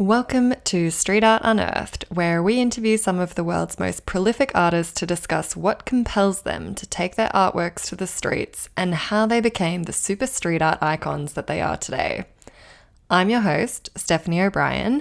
Welcome to Street Art Unearthed, where we interview some of the world's most prolific artists to discuss what compels them to take their artworks to the streets and how they became the super street art icons that they are today. I'm your host, Stephanie O'Brien.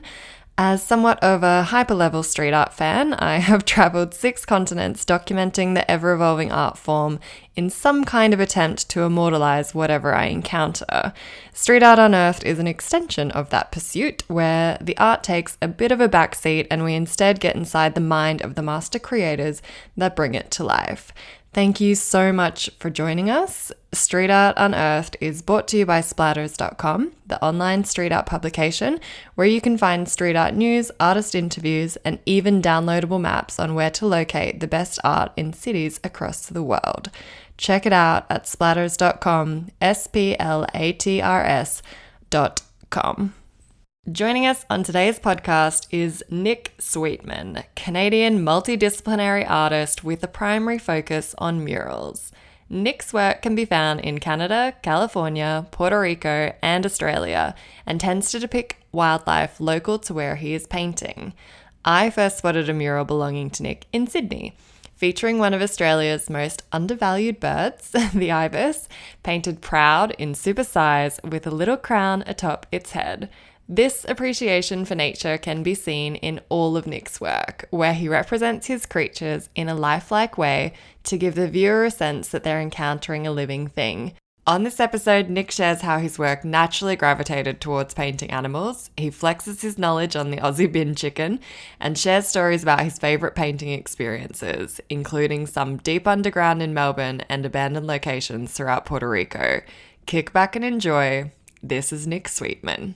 As somewhat of a hyper-level street art fan, I have travelled 6 continents documenting the ever-evolving art form in some kind of attempt to immortalise whatever I encounter. Street Art Unearthed is an extension of that pursuit, where the art takes a bit of a backseat and we instead get inside the mind of the master creators that bring it to life. Thank you so much for joining us. Street Art Unearthed is brought to you by splatters.com, the online street art publication, where you can find street art news, artist interviews, and even downloadable maps on where to locate the best art in cities across the world. Check it out at splatters.com, splattrs.com. Joining us on today's podcast is Nick Sweetman, Canadian multidisciplinary artist with a primary focus on murals. Nick's work can be found in Canada, California, Puerto Rico, and Australia, and tends to depict wildlife local to where he is painting. I first spotted a mural belonging to Nick in Sydney, featuring one of Australia's most undervalued birds, the ibis, painted proud in super size with a little crown atop its head. This appreciation for nature can be seen in all of Nick's work, where he represents his creatures in a lifelike way to give the viewer a sense that they're encountering a living thing. On this episode, Nick shares how his work naturally gravitated towards painting animals. He flexes his knowledge on the Aussie bin chicken and shares stories about his favourite painting experiences, including some deep underground in Melbourne and abandoned locations throughout Puerto Rico. Kick back and enjoy. This is Nick Sweetman.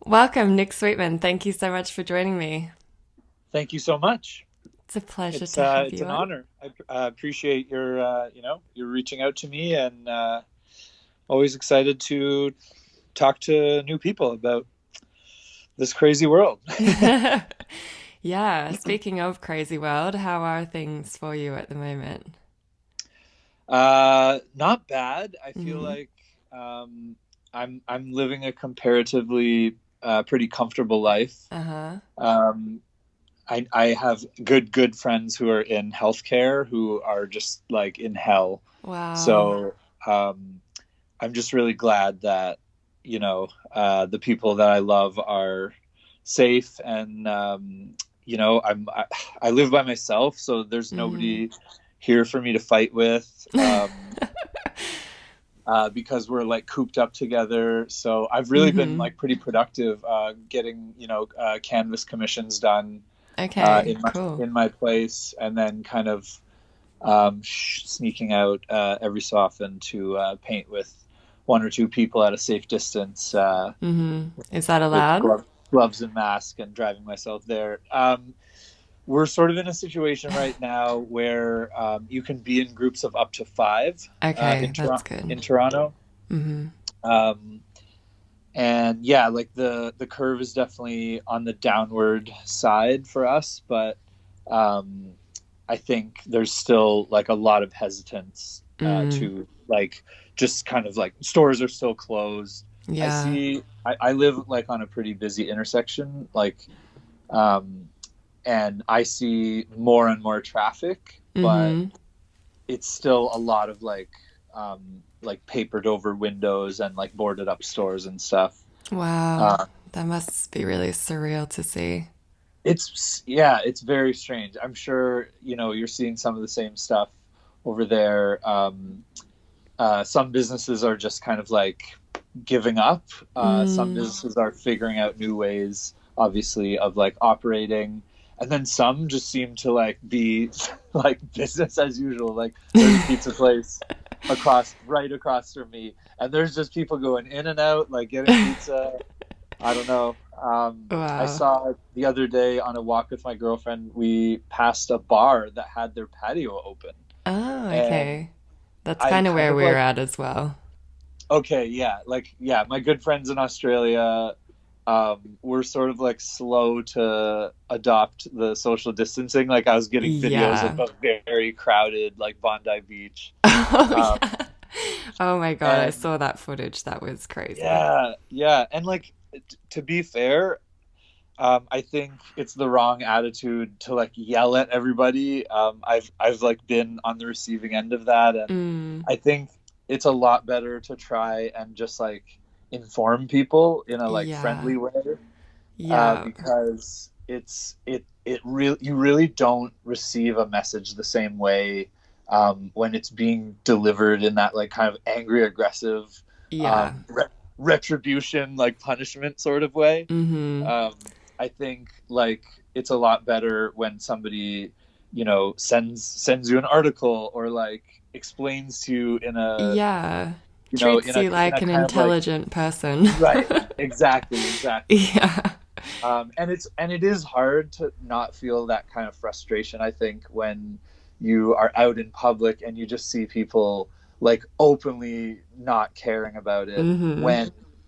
Welcome, Nick Sweetman. Thank you so much for joining me. Thank you so much. It's a pleasure to have you. It's an honor. I appreciate your, you're reaching out to me, and always excited to talk to new people about this crazy world. Yeah. Speaking of crazy world, how are things for you at the moment? Not bad. I feel like I'm living a comparatively pretty comfortable life. I have good friends who are in healthcare who are just like in hell. Wow. So I'm just really glad that the people that I love are safe, and I live by myself, so there's nobody here for me to fight with. Because we're like cooped up together. So I've really been like pretty productive getting, canvas commissions done in my place, and then kind of sneaking out every so often to paint with 1 or 2 people at a safe distance. Is that allowed? Gloves and mask, and driving myself there. We're sort of in a situation right now where you can be in groups of up to 5. Okay, that's good. In Toronto. And yeah, like the curve is definitely on the downward side for us, but I think there's still like a lot of hesitance to like just kind of like stores are still closed. Yeah. I live like on a pretty busy intersection, and I see more and more traffic, but it's still a lot of like papered over windows and like boarded up stores and stuff. Wow. That must be really surreal to see. It's very strange. I'm sure, you're seeing some of the same stuff over there. Some businesses are just kind of like giving up. Some businesses are figuring out new ways, obviously, of like operating. And then some just seem to like be like business as usual. Like there's a pizza place right across from me, and there's just people going in and out, like getting pizza. I don't know. Wow. I saw the other day on a walk with my girlfriend, we passed a bar that had their patio open. Oh, okay. That's kind of where we're at as well. Okay, yeah. My good friends in Australia, we're sort of like slow to adopt the social distancing. Like I was getting videos of a very crowded like Bondi Beach. Oh my God, I And saw that footage. That was crazy. yeah, and like to be fair, I think it's the wrong attitude to like yell at everybody. I've like been on the receiving end of that, and Mm, I think it's a lot better to try and just like inform people in a like yeah. friendly way, Yeah. because it really, you really don't receive a message the same way when it's being delivered in that like kind of angry, aggressive, Yeah. retribution, like punishment sort of way. Mm-hmm. um, I think like it's a lot better when somebody, sends you an article or like explains to you in a, Yeah. you know Treats in a you in like a an kind of like, intelligent person. right, exactly. Yeah. And it is hard to not feel that kind of frustration, I think, when you are out in public and you just see people like openly not caring about it, Mm-hmm.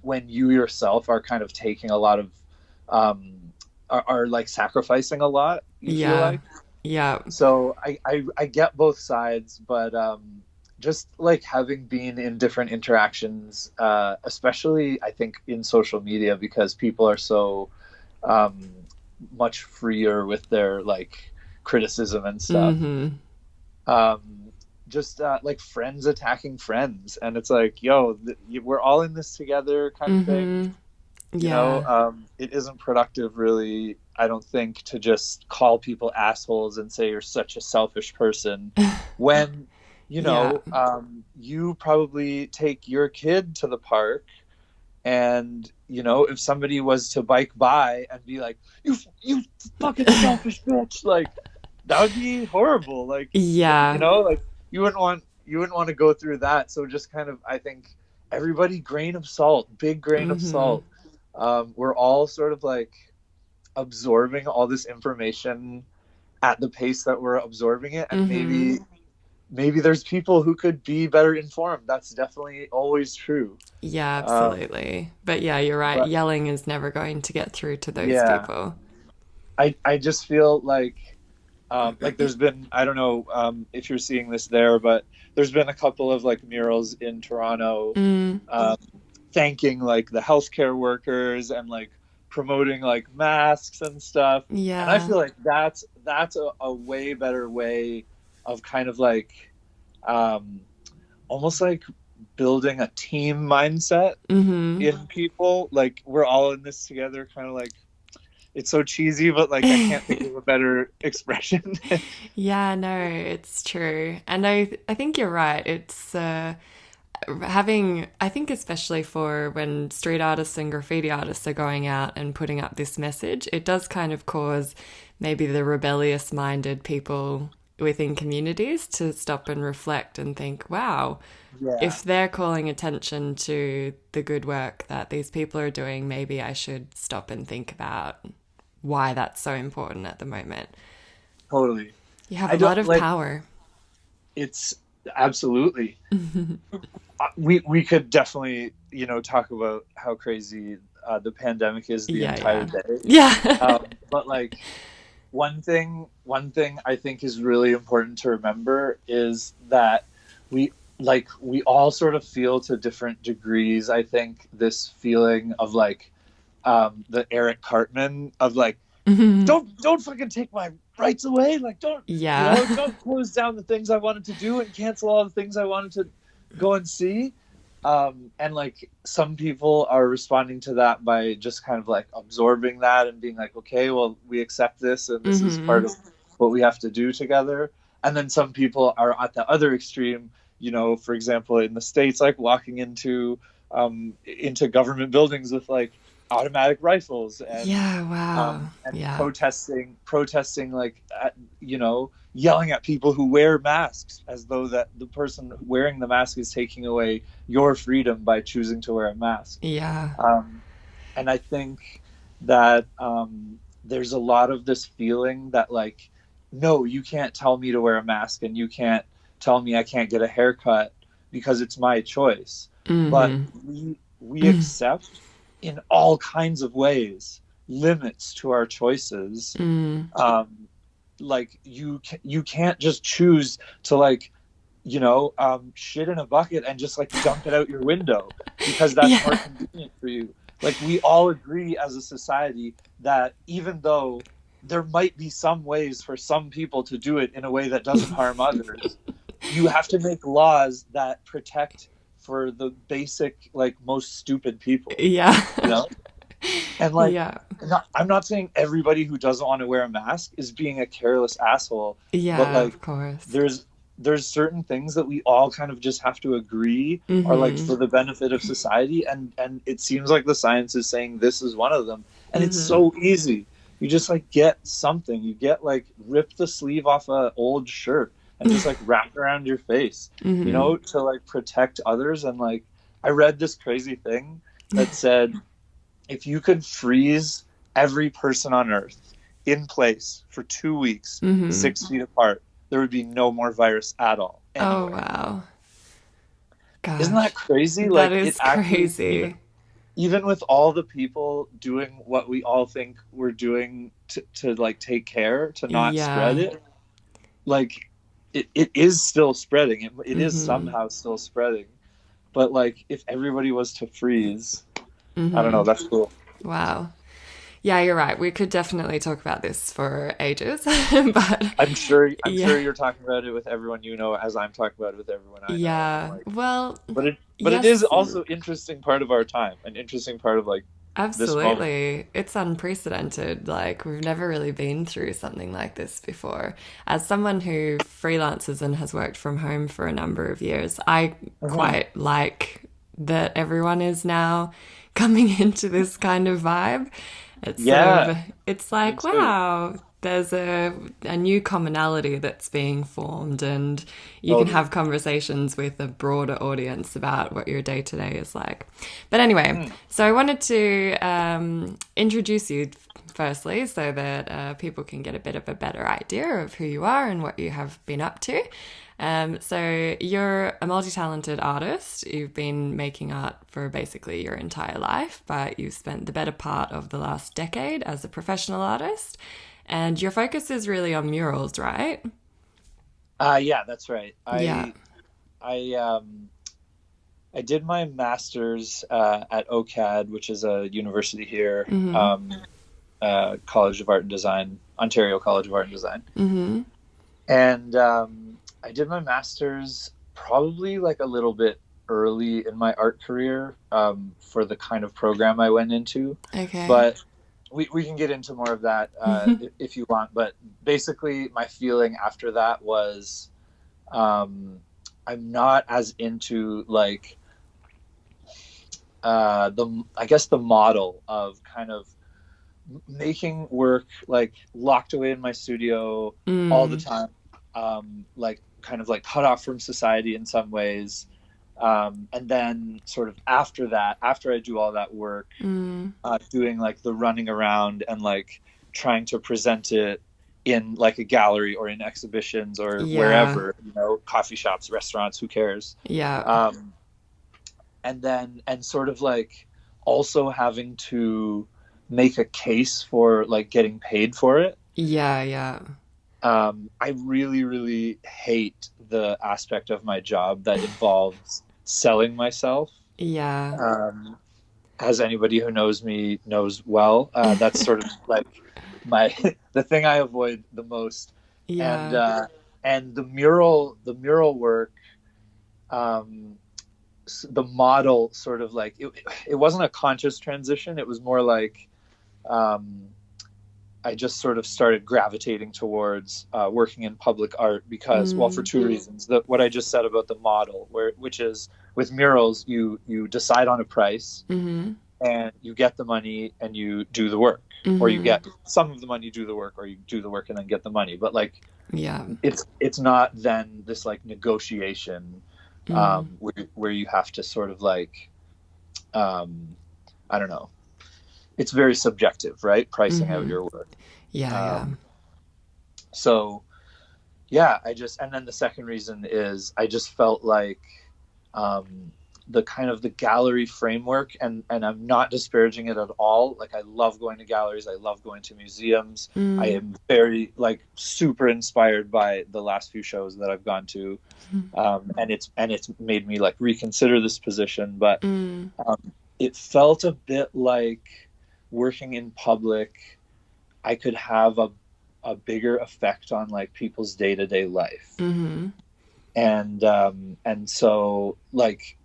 when you yourself are kind of taking a lot of, are like sacrificing a lot, you feel Yeah. like. Yeah. So I get both sides, but just like having been in different interactions, especially I think in social media, because people are so um, much freer with their like criticism and stuff. Mm-hmm. Um, just like friends attacking friends, and it's like, yo, we're all in this together, kind of thing. Mm-hmm. Yeah. It isn't productive, really, I don't think, to just call people assholes and say you're such a selfish person when, Yeah. you probably take your kid to the park, and if somebody was to bike by and be like, you fucking selfish bitch, like that would be horrible. Like, Yeah. like you wouldn't want to go through that. So just kind of, I think, everybody, grain of salt, big grain of Mm-hmm. salt. We're all sort of like absorbing all this information at the pace that we're absorbing it, and Mm-hmm. maybe there's people who could be better informed. That's definitely always true. Yeah, um, absolutely. But yeah, you're right. but Yelling is never going to get through to those yeah, people. I just feel like there's been, I don't know if you're seeing this there, but there's been a couple of like murals in Toronto, Mm, um, thanking like the healthcare workers and like promoting like masks and stuff. And I yeah. feel like that's a way better way of kind of like, um, almost like building a team mindset Mm-hmm. in people. Like we're all in this together, kind of like, it's so cheesy, but like I can't think of a better expression. Yeah, no, it's true. And I think you're right. It's having, I think, especially for when street artists and graffiti artists are going out and putting up this message, it does kind of cause maybe the rebellious minded people within communities to stop and reflect and think, wow, Yeah, if they're calling attention to the good work that these people are doing, maybe I should stop and think about why that's so important at the moment. totally. You have I a lot don't of like, power. it's absolutely, we could definitely, talk about how crazy the pandemic is the Yeah, entire yeah. day. Yeah. But like, one thing I think is really important to remember is that we all sort of feel to different degrees, I think, this feeling of like, the Eric Cartman of like, don't fucking take my rights away, like don't, Yeah. don't close down the things I wanted to do and cancel all the things I wanted to go and see. And like some people are responding to that by just kind of like absorbing that and being like, okay, well, we accept this and this is part of what we have to do together. And then some people are at the other extreme, for example, in the States, like walking into government buildings with like automatic rifles, Yeah, wow. and Yeah. protesting like, yelling at people who wear masks, as though that the person wearing the mask is taking away your freedom by choosing to wear a mask. Yeah. um, and I think that, there's a lot of this feeling that like, no, you can't tell me to wear a mask, and you can't tell me I can't get a haircut because it's my choice. But Mm-hmm. we accept in all kinds of ways limits to our choices. Mm. Like you can't just choose to like shit in a bucket and just like dump it out your window because that's more Yeah. convenient for you. Like we all agree as a society that even though there might be some ways for some people to do it in a way that doesn't harm others, you have to make laws that protect for the basic, like most stupid people, Yeah. you know? And like, Yeah. I'm not saying everybody who doesn't want to wear a mask is being a careless asshole, but Yeah, like of course. there's certain things that we all kind of just have to agree are like Mm-hmm. for the benefit of society, and it seems like the science is saying this is one of them, and it's Mm-hmm. so easy. You just like get something, you get like rip the sleeve off a old shirt and just like wrap it around your face, Mm-hmm. to like protect others. And like I read this crazy thing that said if you could freeze every person on Earth in place for 2 weeks, Mm-hmm. 6 feet apart, there would be no more virus at all Oh, anywhere. wow. Isn't Gosh, that crazy? that Like it is actually, even crazy. even with all the people doing what we all think we're doing to like take care to not spread Yeah. it, like it is still spreading. It is Mm-hmm. somehow still spreading. But like if everybody was to freeze, I don't Mm-hmm. know, that's cool. Wow. Yeah, you're right. We could definitely talk about this for ages. But I'm sure yeah, you're talking about it with everyone you know as I'm talking about it with everyone I know. And yeah. like Well, but it is yes, also interesting part of our time, an interesting part of like this moment. absolutely. It's unprecedented. Like, we've never really been through something like this before. As someone who freelances and has worked from home for a number of years, I Mhm. quite like that everyone is now coming into this kind of vibe. It's sort Yeah, of, it's me like, too. wow, there's a new commonality that's being formed, and you can Totally. have conversations with a broader audience about what your day to day is like. But anyway, Mhm. so I wanted to introduce you firstly so that people can get a bit of a better idea of who you are and what you have been up to. So you're a multi-talented artist. You've been making art for basically your entire life, but you've spent the better part of the last decade as a professional artist. And your focus is really on murals, right? Yeah, that's right. Yeah. I did my master's at OCAD, which is a university here, Mm-hmm. College of Art and Design, Ontario College of Art and Design. Mm-hmm. And I did my master's probably like a little bit early in my art career for the kind of program I went into. Okay. But we can get into more of that if you want. But basically, my feeling after that was um, I'm not as into like the I guess the model of kind of making work like locked away in my studio all the Mm. time, like kind of like cut off from society in some ways. And then sort of after that, after I do all that work, Mm. doing like the running around and like trying to present it in like a gallery or in exhibitions or Yeah. wherever, coffee shops, restaurants, who cares? Yeah. Um, and sort of like also having to make a case for like getting paid for it. Yeah. Yeah. I really, really hate the aspect of my job that involves selling myself. Yeah. Um, as anybody who knows me knows well, that's sort of like my the thing I avoid the most. And Yeah. the mural work, um, the model sort of like it wasn't a conscious transition. It was more like um, I just sort of started gravitating towards working in public art because, well, for Mm. two reasons. What I just said about the model, which is with murals, you decide on a price Mm-hmm. and you get the money and you do the work, or you Mm-hmm. get some of the money, do the work, or you do the work and then get the money. But like Yeah. it's not then this like negotiation Mm. where you have to sort of like um, I don't know. It's very subjective, right? Pricing out Mm-hmm. your work. Yeah. Yeah. Um, so yeah, and then the second reason is I just felt like um, the kind of the gallery framework, and I'm not disparaging it at all. Like, I love going to galleries, I love going to museums. I am very, like, super inspired by the last few shows that I've gone to. And it's made me, like, reconsider this position, but it felt a bit like working in public, I could have a bigger effect on, like, people's day-to-day life. And so, like,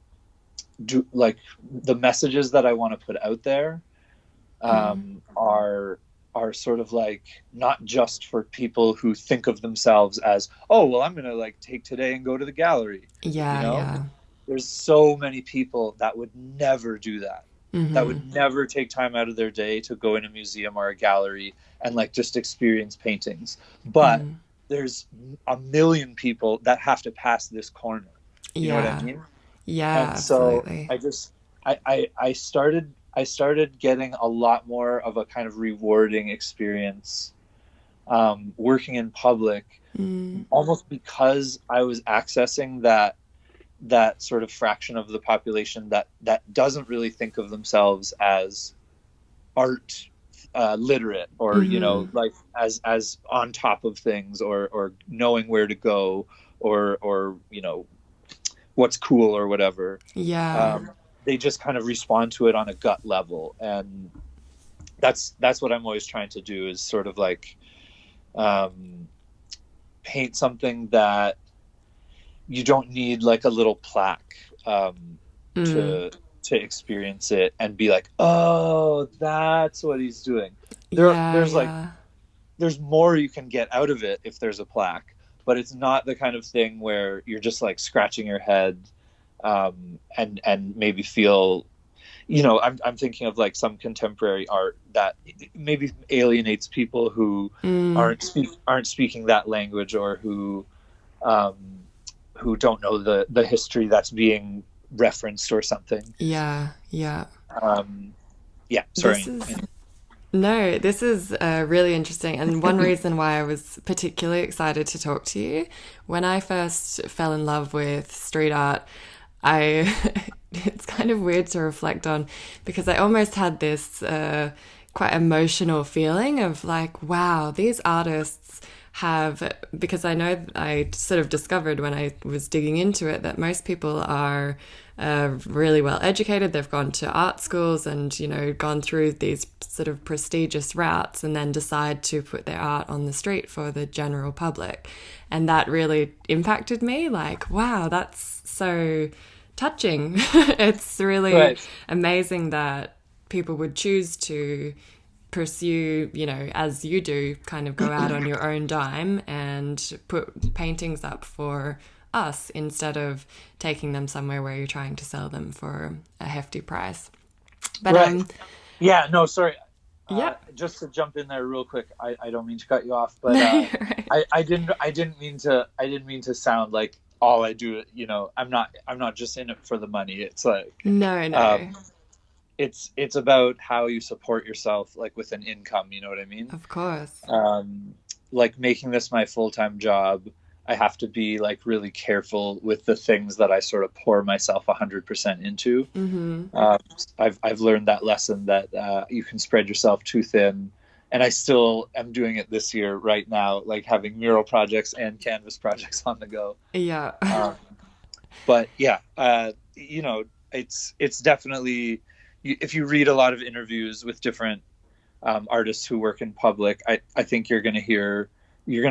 the messages that I want to put out there are sort of, like, not just for people who think of themselves as, oh, well, I'm gonna, like, take today and go to the gallery. There's so many people that would never do that, that would never take time out of their day to go in a museum or a gallery and, like, just experience paintings. But there's a million people that have to pass this corner. You know what I mean? Yeah, and so absolutely. I started getting a lot more of a kind of rewarding experience working in public, almost because I was accessing that sort of fraction of the population that doesn't really think of themselves as art literate, or you know, like, as on top of things, or knowing where to go, or you know, what's cool or whatever. They just kind of respond to it on a gut level, and that's what I'm always trying to do, is sort of, like, paint something that you don't need, like, a little plaque to experience it and be like, oh, that's what he's doing. There's more you can get out of it if there's a plaque, but it's not the kind of thing where you're just, like, scratching your head and maybe feel, you know, I'm thinking of, like, some contemporary art that maybe alienates people who aren't speaking that language, or who don't know the history that's being referenced or something. Sorry. This is really interesting. And one reason why I was particularly excited to talk to you, when I first fell in love with street art, it's kind of weird to reflect on, because I almost had this quite emotional feeling of, like, wow, these artists have, because I know I sort of discovered when I was digging into it that most people are really well educated. They've gone to art schools and, you know, gone through these sort of prestigious routes, and then decide to put their art on the street for the general public. And that really impacted me. Like, wow, that's so touching. It's really amazing that people would choose to pursue, you know, as you do, kind of go out on your own dime and put paintings up for us, instead of taking them somewhere where you're trying to sell them for a hefty price. But just to jump in there real quick, I don't mean to cut you off, but I didn't mean to sound like all I do, you know, I'm not just in it for the money. It's like, no. It's about how you support yourself, like, with an income, you know what I mean? Of course. Like, making this my full-time job, I have to be, like, really careful with the things that I sort of pour myself 100% into. I've learned that lesson, that you can spread yourself too thin, and I still am doing it this year right now, like, having mural projects and canvas projects on the go. But you know, it's definitely, if you read a lot of interviews with different artists who work in public, I think you're going to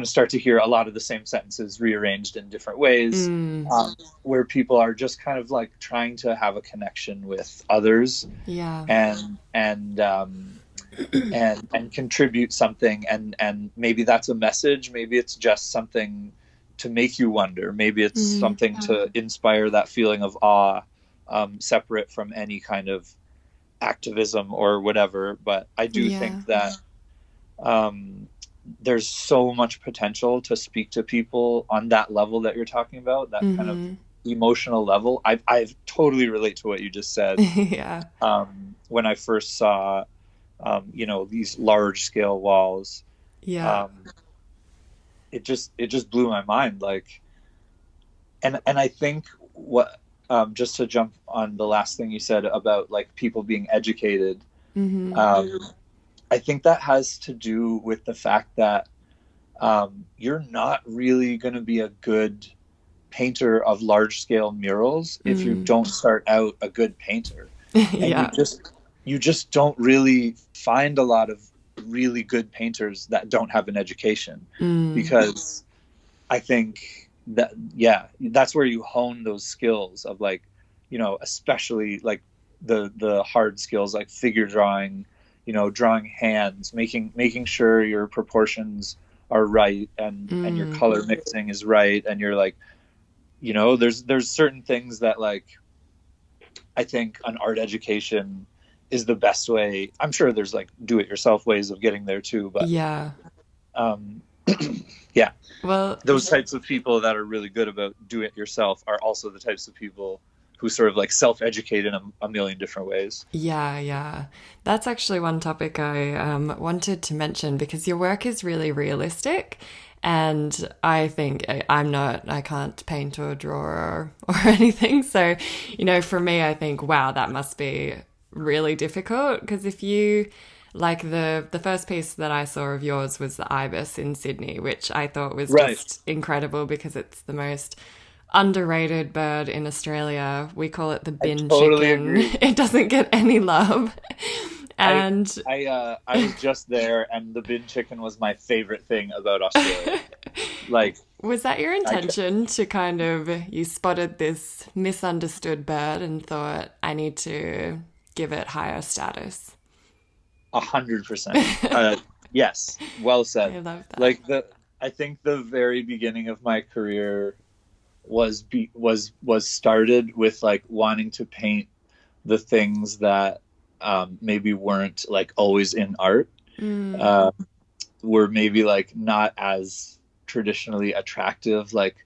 start to hear a lot of the same sentences rearranged in different ways, where people are just kind of, like, trying to have a connection with others, and contribute something, and maybe that's a message, maybe it's just something to make you wonder, maybe it's something to inspire that feeling of awe, separate from any kind of activism or whatever. But I do think that there's so much potential to speak to people on that level that you're talking about, that kind of emotional level. I totally relate to what you just said. When I first saw you know, these large scale walls, it just blew my mind. Like, and I think what just to jump on the last thing you said about like people being educated, Mm-hmm. I think that has to do with the fact that you're not really going to be a good painter of large scale murals if you don't start out a good painter. And Yeah. you just don't really find a lot of really good painters that don't have an education, because I think that, yeah, that's where you hone those skills of like, you know, especially like the hard skills like figure drawing, you know, drawing hands, making sure your proportions are right, and your color mixing is right, and you're like, you know, there's certain things that like I think an art education is the best way. I'm sure there's like do it yourself ways of getting there too, but Yeah. um yeah, Well, those types of people that are really good about do it yourself are also the types of people who sort of like self-educate in a million different ways. yeah, yeah. That's actually one topic I wanted to mention because your work is really realistic. And I think I can't paint or draw or anything. So, you know, for me, I think, wow, that must be really difficult. Because if you, like the first piece that I saw of yours was the ibis in Sydney, which I thought was Right. just incredible because it's the most underrated bird in Australia. We call it the bin Totally chicken. agree. It doesn't get any love. And I was just there, and the bin chicken was my favorite thing about Australia. Like, was that your I intention to kind of, you spotted this misunderstood bird and thought, I need to give it higher status? 100%. Yes, well I said. love that. Like I think the very beginning of my career was started with like wanting to paint the things that maybe weren't like always in art, were maybe like not as traditionally attractive, like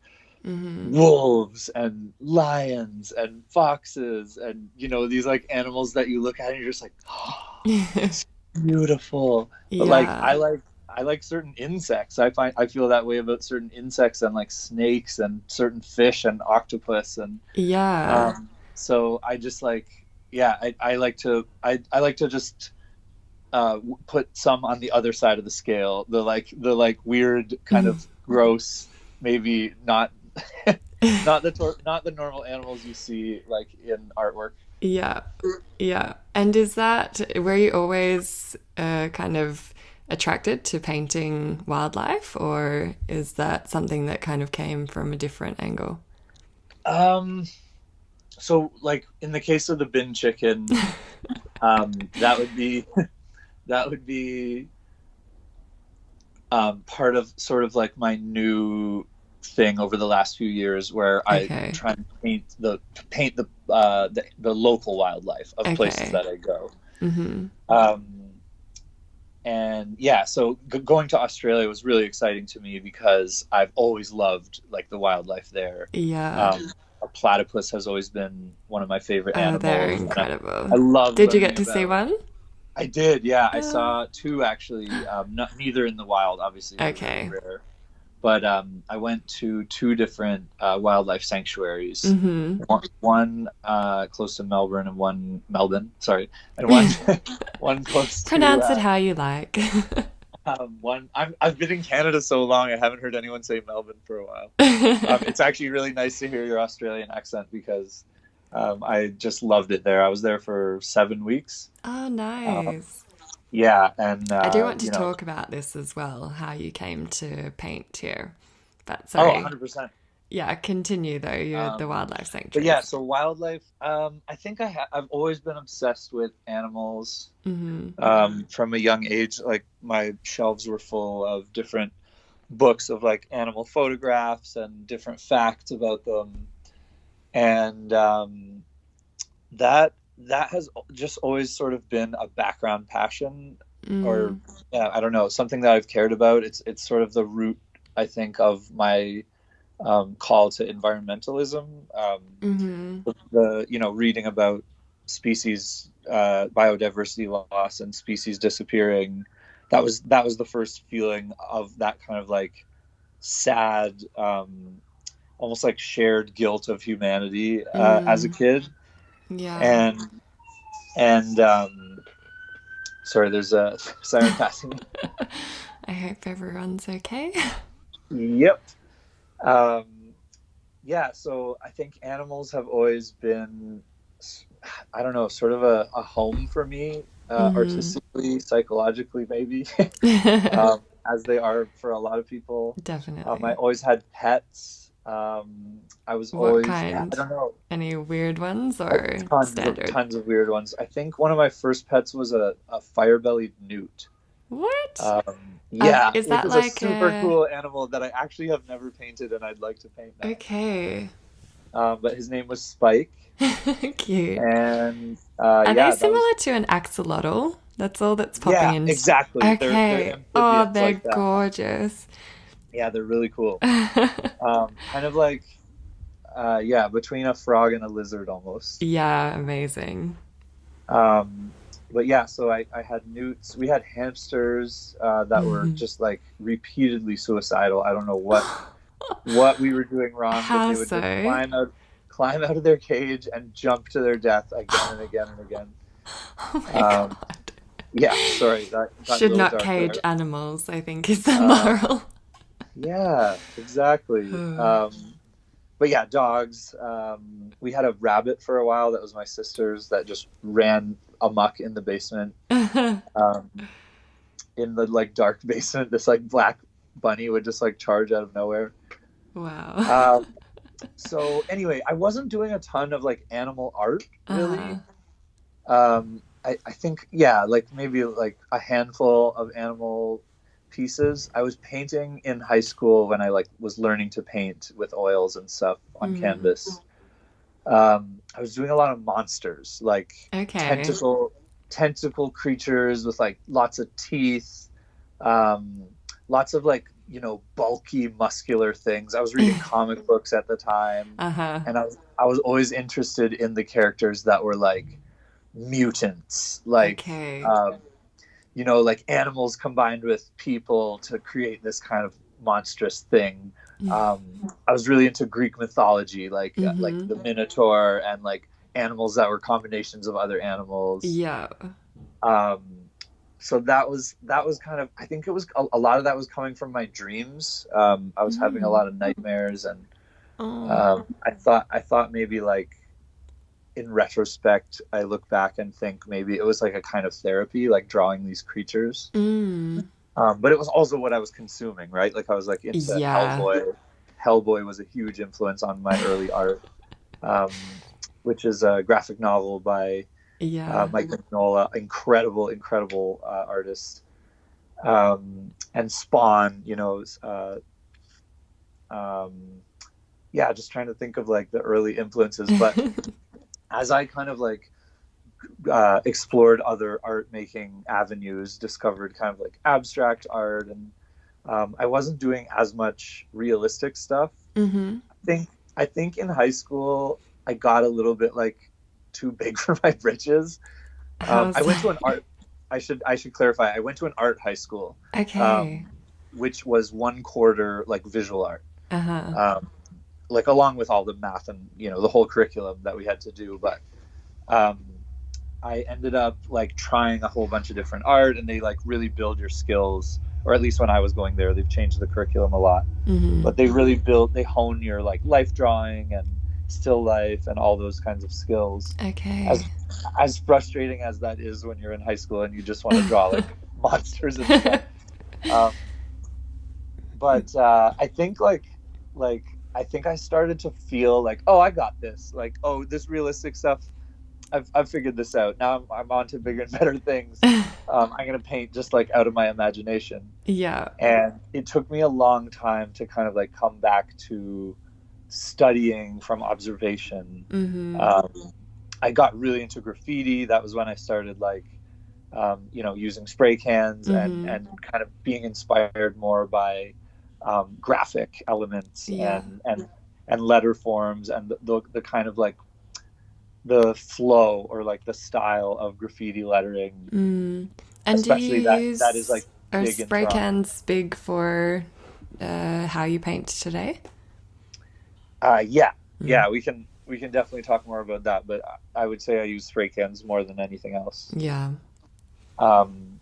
wolves and lions and foxes, and you know, these like animals that you look at and you're just like, oh, it's beautiful. But like Yeah. I like certain insects. I feel that way about certain insects and like snakes and certain fish and octopus, and Yeah. so I just like, yeah, I like to I like to just put some on the other side of the scale, the like weird kind of gross, maybe not not the normal animals you see like in artwork. Yeah. Yeah. And is that, were you always kind of attracted to painting wildlife, or is that something that kind of came from a different angle? Um, so like in the case of the bin chicken, that would be that would be part of sort of like my new thing over the last few years, where I Okay. try and paint the local wildlife of places Okay. that I go. Um, and yeah, so going to Australia was really exciting to me because I've always loved like the wildlife there. Yeah. A platypus has always been one of my favorite Oh, they're animals, and I incredible. love Did you get learning to see about. one? I did, yeah. I Oh. saw two actually. Neither in the wild, obviously. They're really Okay. rare. But I went to two different wildlife sanctuaries. One close to Melbourne, and one Melbourne. Sorry, and one one close to Pronounce it how you like. one. I've been in Canada so long, I haven't heard anyone say Melbourne for a while. It's actually really nice to hear your Australian accent because I just loved it there. I was there for 7 weeks. Oh, Um, nice. yeah, and I do want to you know, talk about this as well, how you came to paint here. But oh, sorry. 100%. Yeah, continue though. You're the Um, wildlife but yeah, sanctuaries. so wildlife. I think I've always been obsessed with animals from a young age. Like my shelves were full of different books of like animal photographs and different facts about them, and that has just always sort of been a background passion, or yeah, I don't know, something that I've cared about. It's sort of the root, I think, of my call to environmentalism. The you know, reading about species biodiversity loss and species disappearing, that was the first feeling of that kind of like sad almost like shared guilt of humanity as a kid. Yeah. And sorry, there's a siren passing me. I hope everyone's okay. Yep. Um, yeah, so I think animals have always been, I don't know, sort of a home for me, artistically, psychologically, maybe, as they are for a lot of people. I Definitely. always had pets. I was What always, I kind? don't know, Any weird ones or standard? tons of weird ones. I think one of my first pets was a fire-bellied newt. What? Yeah, Is which that is a like super a... cool animal that I actually have never painted and I'd like to paint now. Okay. But his name was Spike, Cute. and Are they yeah, that was similar to an axolotl? That's all that's popping yeah, in. exactly. They're Okay. Oh, amphibians they're like that. gorgeous. Yeah, they're really cool. Kind of like yeah, between a frog and a lizard almost. Yeah, amazing. Um, but yeah, so I had newts. We had hamsters that were just like repeatedly suicidal. I don't know what we were doing wrong, but How they would just so? climb out of their cage and jump to their death again and again and again. Oh my Um, God. yeah, sorry, that got a Should little not dark cage there. animals, I think is the Uh, moral. yeah, exactly. But yeah, dogs. We had a rabbit for a while that was my sister's that just ran amok in the basement. Um, in the like dark basement, this like black bunny would just like charge out of nowhere. Wow. Um, so anyway, I wasn't doing a ton of like animal art Uh-huh. really. I think yeah, like maybe like a handful of animal pieces. I was painting in high school when I like was learning to paint with oils and stuff on canvas. I was doing a lot of monsters, like Okay. tentacle tentacle creatures with like lots of teeth, um, lots of like bulky muscular things. I was reading comic books at the time, Uh-huh. and I was always interested in the characters that were like mutants, like Okay. um, like animals combined with people to create this kind of monstrous thing. I was really into Greek mythology, like Mm-hmm. the Minotaur and like animals that were combinations of other animals. Yeah. Um, so that was kind of I think it was a lot of that was coming from my dreams. I was having a Mm. lot of nightmares, and Oh. I thought maybe like in retrospect, I look back and think maybe it was like a kind of therapy, like drawing these creatures. Mm. But it was also what I was consuming, right? Like I was like into Yeah. Hellboy. Hellboy was a huge influence on my early art, um, which is a graphic novel by Yeah. Mike Mignola, incredible, incredible artist. And Spawn, um, yeah, just trying to think of like the early influences. But as I kind of like explored other art making avenues, discovered kind of like abstract art, and I wasn't doing as much realistic stuff. Mm-hmm. I think in high school I got a little bit like too big for my britches. How's I went to an that? art. I should clarify. I went to an art high school, Okay. um, which was one quarter like visual art, Uh-huh. um, like along with all the math and the whole curriculum that we had to do. But um, I ended up like trying a whole bunch of different art, and they like really build your skills. Or at least when I was going there, they've changed the curriculum a lot. Mm-hmm. But they hone your like life drawing and still life and all those kinds of skills. As Okay. as frustrating as that is when you're in high school and you just want to draw like monsters and stuff. Um, but like I think I started to feel like, oh, I got this. Like, oh, this realistic stuff, I've figured this out. Now I'm on to bigger and better things. I'm gonna paint just like out of my imagination. Yeah. And it took me a long time to kind of like come back to studying from observation. Mm-hmm. Um, I got really into graffiti. That was when I started like, using spray cans and Mm-hmm. and kind of being inspired more by graphic elements Yeah. and letter forms and the kind of like the flow or like the style of graffiti lettering, Mm. And do especially you that is like use are big in spray Toronto. cans big for how you paint today? Yeah, Mm. we can definitely talk more about that, but I would say I use spray cans more than anything else. Yeah. Um,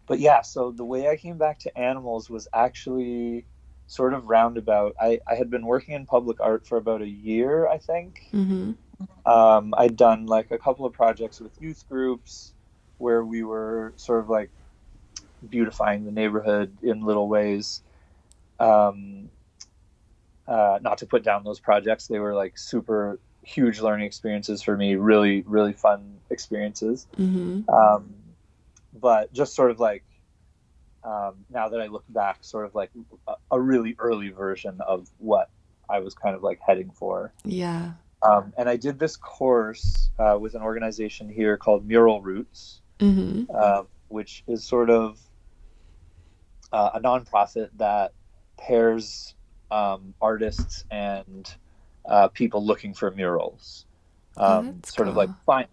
but yeah, so the way I came back to animals was actually sort of roundabout. I had been working in public art for about a year, I think. Mm-hmm. I'd done like a couple of projects with youth groups where we were sort of like beautifying the neighborhood in little ways. Um, Not to put down those projects, they were like super huge learning experiences for me, really, really fun experiences. Mm-hmm. Um, but just sort of like now that I look back, sort of like a really early version of what I was kind of like heading for. Yeah. And I did this course with an organization here called Mural Roots, Mm-hmm. which is sort of a nonprofit that pairs artists and people looking for murals. Oh, that's Sort of like cool.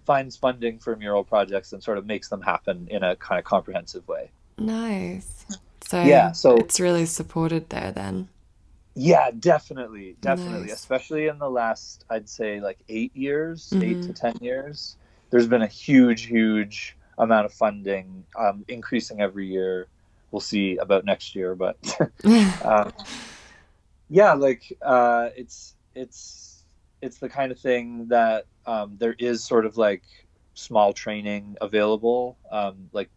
finds funding for mural projects and sort of makes them happen in a kind of comprehensive way. Nice. So Yeah, so it's really supported there then. yeah, definitely, definitely, Nice. especially in the last, I'd say like 8 years, eight Mm-hmm. to 10 years, there's been a huge, huge amount of funding, increasing every year. We'll see about next year, but um, yeah, like it's the kind of thing that there is sort of like small training available. Like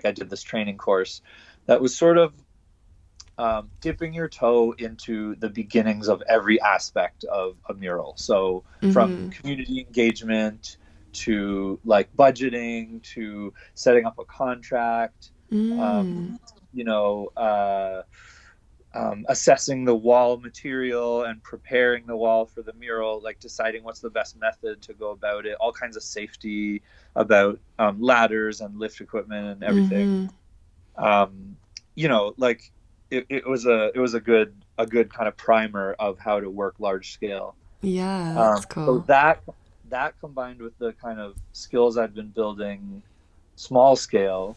I did this training course that was sort of dipping your toe into the beginnings of every aspect of a mural. So from Mm-hmm. community engagement to like budgeting to setting up a contract, Mm. um, you know, assessing the wall material and preparing the wall for the mural, like deciding what's the best method to go about it, all kinds of safety about ladders and lift equipment and everything. Mm-hmm. Um, like it was a good kind of primer of how to work large scale. Yeah, that's So cool. that combined with the kind of skills I've been building small scale,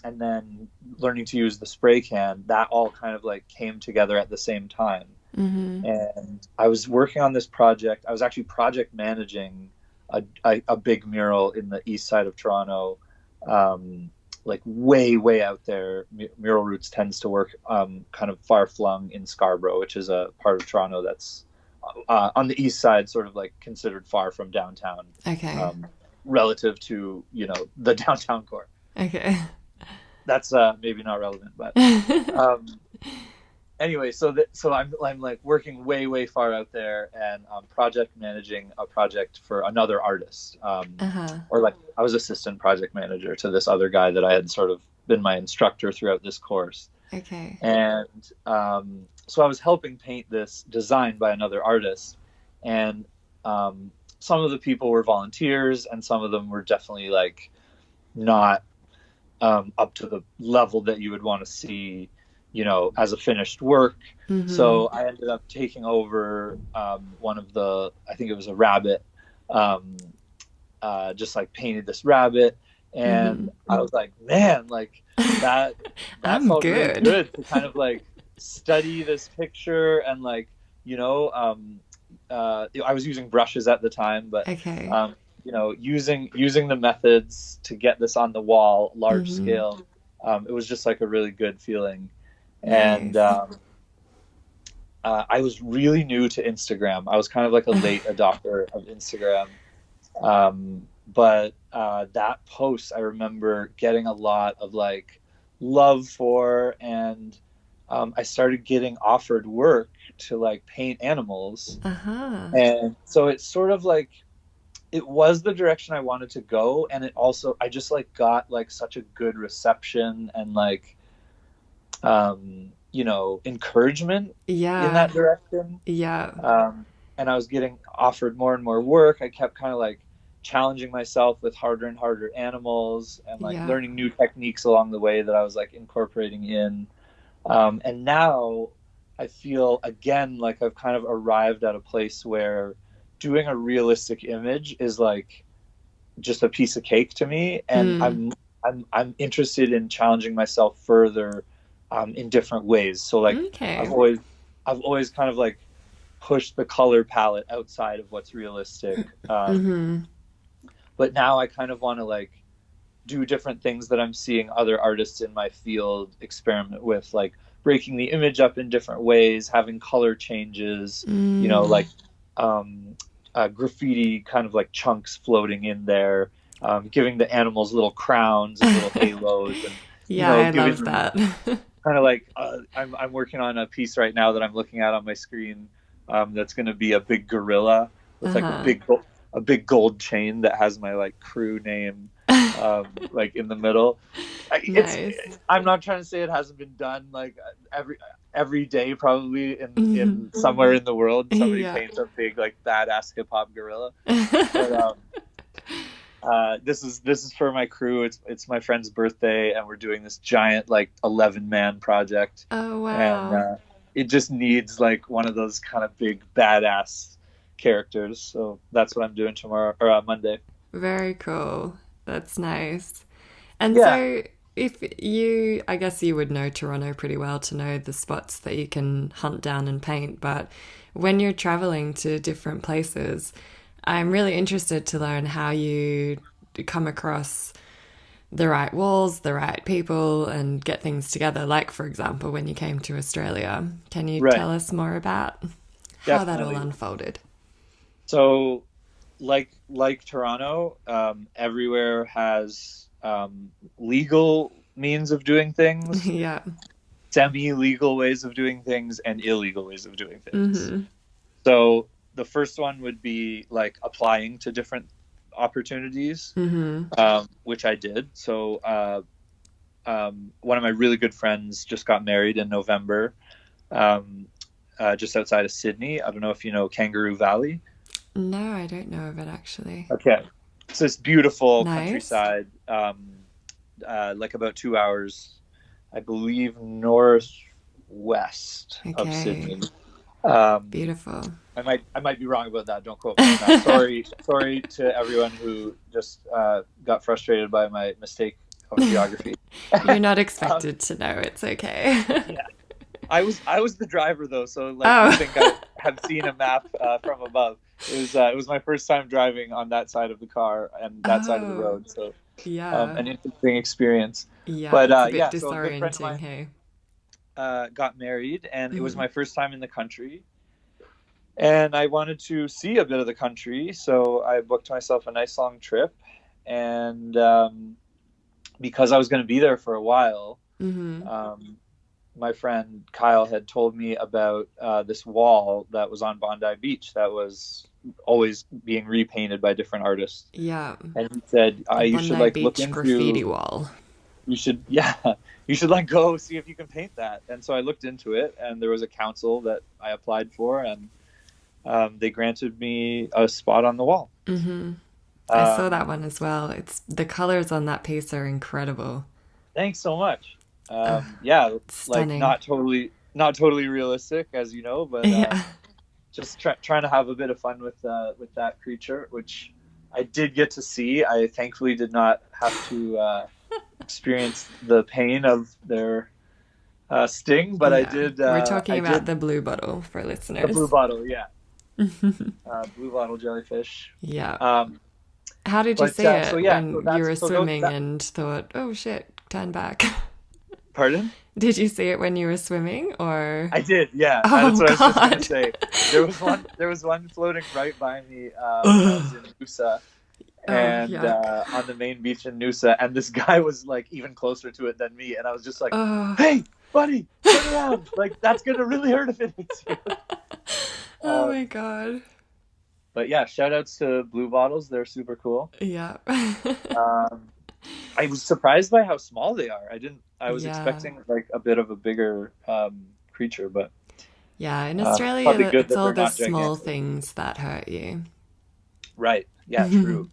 and then learning to use the spray can, that all kind of like came together at the same time. Mm-hmm. And I was working on this project. I was actually project managing a big mural in the east side of Toronto, like way, way out there. Mural Roots tends to work kind of far flung in Scarborough, which is a part of Toronto that's on the east side, sort of like considered far from downtown, Okay. um, relative to, the downtown core. Okay. That's maybe not relevant, but um, anyway, so I'm like working way way far out there and project managing a project for another artist, Uh-huh. or like I was assistant project manager to this other guy that I had sort of been my instructor throughout this course, Okay. and so I was helping paint this design by another artist, and some of the people were volunteers, and some of them were definitely like not up to the level that you would want to see, as a finished work. Mm-hmm. So I ended up taking over one of the, I think it was a rabbit, um, just like painted this rabbit, Mm-hmm. and I was like, man, like that that I'm felt really good. good to kind of like study this picture and like, I was using brushes at the time, but Okay. um, using the methods to get this on the wall, large Mm-hmm. scale, it was just like a really good feeling. And Nice. I was really new to Instagram. I was kind of like a late adopter of Instagram. But that post, I remember getting a lot of like love for, and I started getting offered work to like paint animals. Uh-huh. And so it's sort of like it was the direction I wanted to go, and it also I just like got like such a good reception and like encouragement in Yeah. that direction. Yeah. And I was getting offered more and more work. I kept kind of like challenging myself with harder and harder animals and like Yeah. learning new techniques along the way that I was like incorporating in. And now I feel again like I've kind of arrived at a place where doing a realistic image is like just a piece of cake to me, and Mm. I'm interested in challenging myself further in different ways. So like I've Okay. always I've always kind of like pushed the color palette outside of what's realistic. Mm-hmm. But now I kind of want to like do different things that I'm seeing other artists in my field experiment with, like breaking the image up in different ways, having color changes, like graffiti kind of like chunks floating in there, giving the animals little crowns and little halos, and Yeah, I giving love them that. kind of like I'm working on a piece right now that I'm looking at on my screen, that's going to be a big gorilla with like Uh-huh. a big gold chain that has my like crew name like in the middle. It's Nice. I'm not trying to say it hasn't been done like every day probably Mhm. in somewhere in the world somebody Yeah. paints a big like badass hip hop gorilla. But this is for my crew. It's my friend's birthday, and we're doing this giant like 11-man project, Oh, and wow. it just needs like one of those kind of big badass characters. So that's what I'm doing tomorrow or Monday. Very cool. That's nice. And Yeah, so, if you, I guess you would know Toronto pretty well to know the spots that you can hunt down and paint, but when you're traveling to different places, I'm really interested to learn how you come across the right walls, the right people, and get things together. Like, for example, when you came to Australia, can you right, tell us more about how that all definitely. unfolded? So like Toronto, everywhere has legal means of doing things, Yeah. semi-legal ways of doing things, and illegal ways of doing things. Mm-hmm. So the first one would be like applying to different opportunities, Mm-hmm. which I did. So one of my really good friends just got married in November, um, just outside of Sydney. I don't know if you know Kangaroo Valley. No, I don't know of it actually. Okay. It's this beautiful Nice. countryside, like about 2 hours, I believe, northwest of Okay. Sydney. Um, Beautiful. I might be wrong about that. Don't quote me on that. Sorry to everyone who just got frustrated by my mistake of geography. You're not um, expected to know. It's okay. yeah, I was the driver though, so like you think I Oh. have seen a map from above. It was my first time driving on that side of the car and that side of the Oh. road, so Yeah. an interesting experience. Yeah, But it's a bit yeah, so a good friend of disorienting, mine hey. got married, and it was Mm-hmm. my first time in the country, and I wanted to see a bit of the country, so I booked myself a nice long trip, and because I was going to be there for a while, Mm-hmm. um, my friend Kyle had told me about this wall that was on Bondi Beach that was always being repainted by different artists, Yeah. and he said, The "You should Bondi like look Beach graffiti into, wall. you should yeah, you should like go see if you can paint that." And so I looked into it, and there was a council that I applied for, and they granted me a spot on the wall. Mm-hmm. I saw that Um, one as well. It's the colors on that piece are incredible. Thanks so much. Uh, Yeah, like Stunning. not totally realistic, as you know, but Yeah. just trying to have a bit of fun with that creature, which I did get to see. I thankfully did not have to experience the pain of their sting, but I Yeah. did. We're talking I about did the blue bottle for the blue listeners. bottle, yeah, blue bottle jellyfish. Yeah. Um, How did you but see so it yeah, so when you that's were so those, swimming that. and thought, oh shit, turn back? Pardon? Did you see it when you were swimming or? I did, yeah. Oh That's what I was just gonna God. say. There was one floating right by me when I was Ugh. in Noosa, Oh, and yuck. on the main beach in Noosa, and this guy was like even closer to it than me, and I was just like, Oh. "Hey, buddy, turn around! Like that's gonna really hurt if it hits you." Oh Um, my God. but yeah, shout outs to blue bottles. They're super cool. Yeah. Um, I was surprised by how small they are. I was Yeah. expecting like a bit of a bigger creature, but Yeah. In probably Australia, good it's that all they're the not small gigantic. things that hurt you. Right. Yeah. True.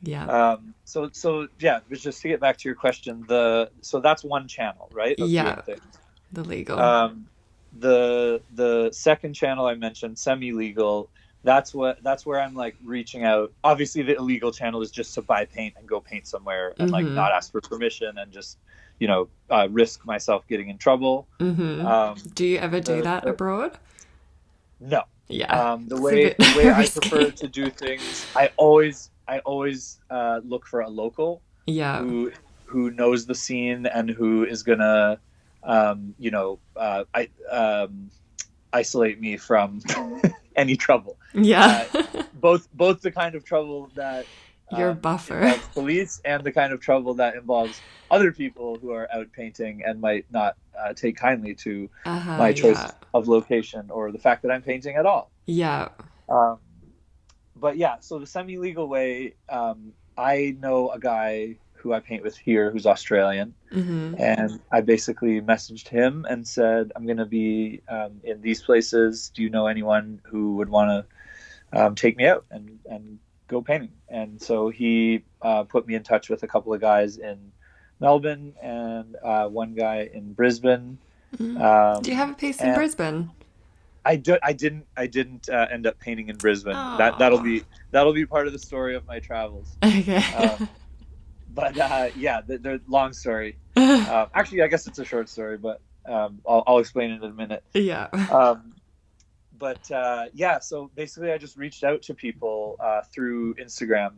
Yeah. So yeah, just to get back to your question, so that's one channel, right, of doing Yeah. things. The legal. Um, the second channel I mentioned, semi-legal, that's where I'm like reaching out. Obviously, the illegal channel is just to buy paint and go paint somewhere and like Mm-hmm. not ask for permission and just risk myself getting in trouble. Do you ever do The, that the abroad? no, Yeah, the it's a way bit the way I prefer risky. to do things, I always look for a local Yeah, who knows the scene and who is gonna, I isolate me from any trouble. yeah. Uh, both the kind of trouble that Your buffer. involves police and the kind of trouble that involves other people who are out painting and might not take kindly to my Yeah. choice of location or the fact that I'm painting at all. Yeah. Um, but yeah, so the semi-legal way, I know a guy who I paint with here who's Australian, and I basically messaged him and said, I'm going to be in these places. Do you know anyone who would want to take me out and go painting? And so he put me in touch with a couple of guys in Melbourne and one guy in Brisbane. Do you have a piece in And Brisbane? I didn't end up painting in Brisbane. That'll Oh, be part of the story of my travels. okay. But yeah, the long story. Actually, I guess it's a short story, but I'll explain it in a minute. Yeah. Um, but yeah, so basically, I just reached out to people through Instagram,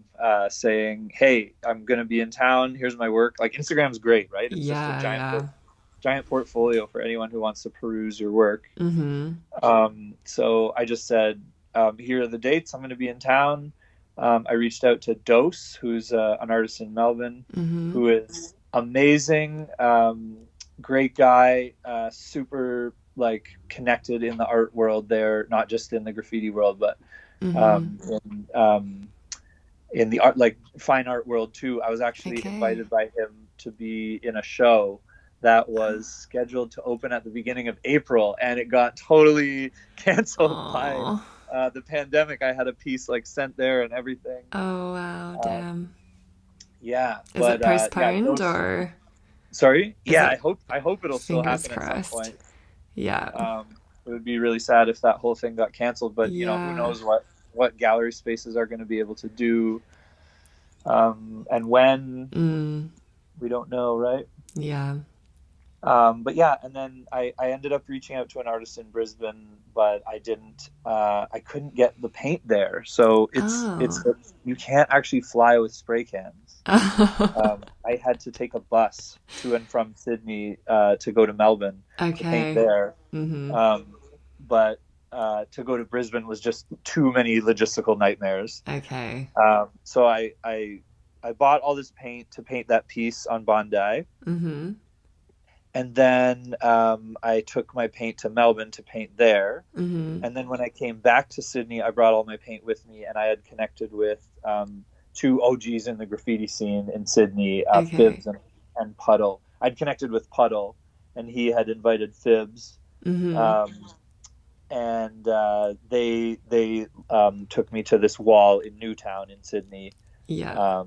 saying, "Hey, I'm gonna be in town. Here's my work." Like Instagram's great, right? It's just a Yeah, yeah. giant portfolio for anyone who wants to peruse your work. Mm-hmm. So I just said, here are the dates. I'm going to be in town. I reached out to Dose, who's an artist in Melbourne, Mm-hmm. who is amazing, great guy, super like connected in the art world there, not just in the graffiti world, but Mm-hmm. um, in um, in the art, like fine art world too. I was actually Okay. invited by him to be in a show that was scheduled to open at the beginning of April, and it got totally canceled by Oh. the pandemic. I had a piece like sent there and everything. Oh, wow, Um, damn. yeah, Is it but yeah, postponed those. or Sorry. is Yeah, it I hope it'll still fingers happen at some crossed? point. Yeah. It would be really sad if that whole thing got canceled, but who Yeah. knows what gallery spaces are going to be able to do, and when, Mm. we don't know, right? Yeah. But yeah, and then I ended up reaching out to an artist in Brisbane, but I couldn't get the paint there. So Oh. you can't actually fly with spray cans. I had to take a bus to and from Sydney to go to Melbourne to paint Okay. there. Mm-hmm. But to go to Brisbane was just too many logistical nightmares. Okay. So I bought all this paint to paint that piece on Bondi. Mm-hmm. And then I took my paint to Melbourne to paint there. Mm-hmm. And then when I came back to Sydney, I brought all my paint with me, and I had connected with two OGs in the graffiti scene in Sydney, Okay. Phibbs and Puddle. I'd connected with Puddle, and he had invited Phibbs, Mm-hmm. um, and they took me to this wall in Newtown in Sydney, Yeah.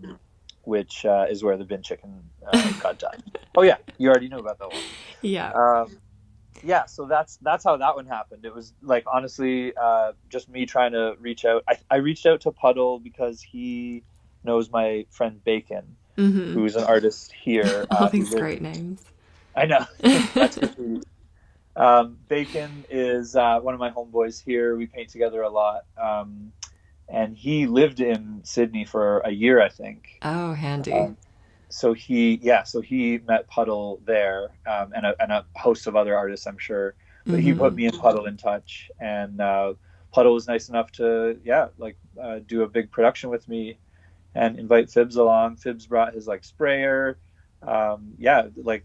which is where the bin chicken got done. Oh yeah, you already knew about that one. Yeah. Yeah, so that's how that one happened. It was like honestly just me trying to reach out. I reached out to Puddle because he knows my friend Bacon, Mm-hmm. who's an artist here. All He these lives. great names. I know. That's good. Bacon is one of my homeboys here. We paint together a lot, and he lived in Sydney for a year, I think. Oh, handy. Um, so he met Puddle there, and a host of other artists, I'm sure. But he put Mm-hmm. me and Puddle in touch, and Puddle was nice enough to do a big production with me and invite Phibbs along. Phibbs brought his like sprayer. Yeah, like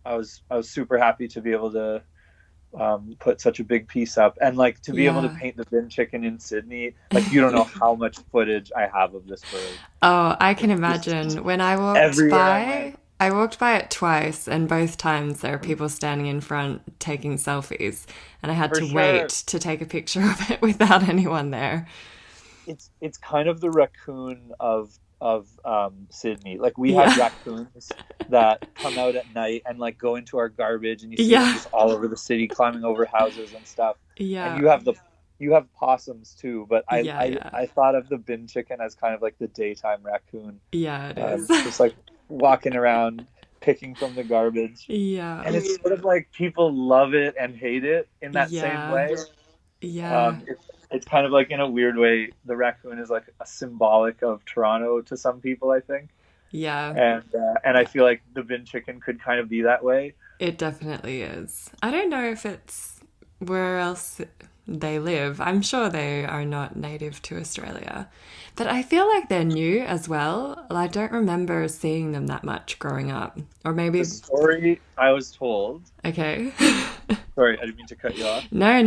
I was super happy to be able to put such a big piece up, and like to be able to Yeah. paint the bin chicken in Sydney. Like you don't know how much footage I have of this bird. Oh, I can It's just imagine. When everywhere I went. I walked by it twice, and both times there are people standing in front taking selfies, and I had For to wait sure. to take a picture of it without anyone there. It's kind of the raccoon of Sydney. Like we have Yeah. raccoons that come out at night and like go into our garbage, and you see them Yeah. just all over the city, climbing over houses and stuff. And Yeah. you have possums too, but I Yeah, I, yeah. I thought of the bin chicken as kind of like the daytime raccoon, Yeah, it is. just like walking around. picking from the garbage. Yeah. And it's sort of like people love it and hate it in that same Yeah. way. Yeah. It's kind of like, in a weird way, the raccoon is like a symbolic of Toronto to some people, I think. Yeah. And I feel like the bin chicken could kind of be that way. It definitely is. I don't know if it's where else they live. I'm sure they are not native to Australia. But I feel like they're new as well. I don't remember seeing them that much growing up. Or maybe. The story I was told. Okay. Sorry, I didn't mean to cut you off. No.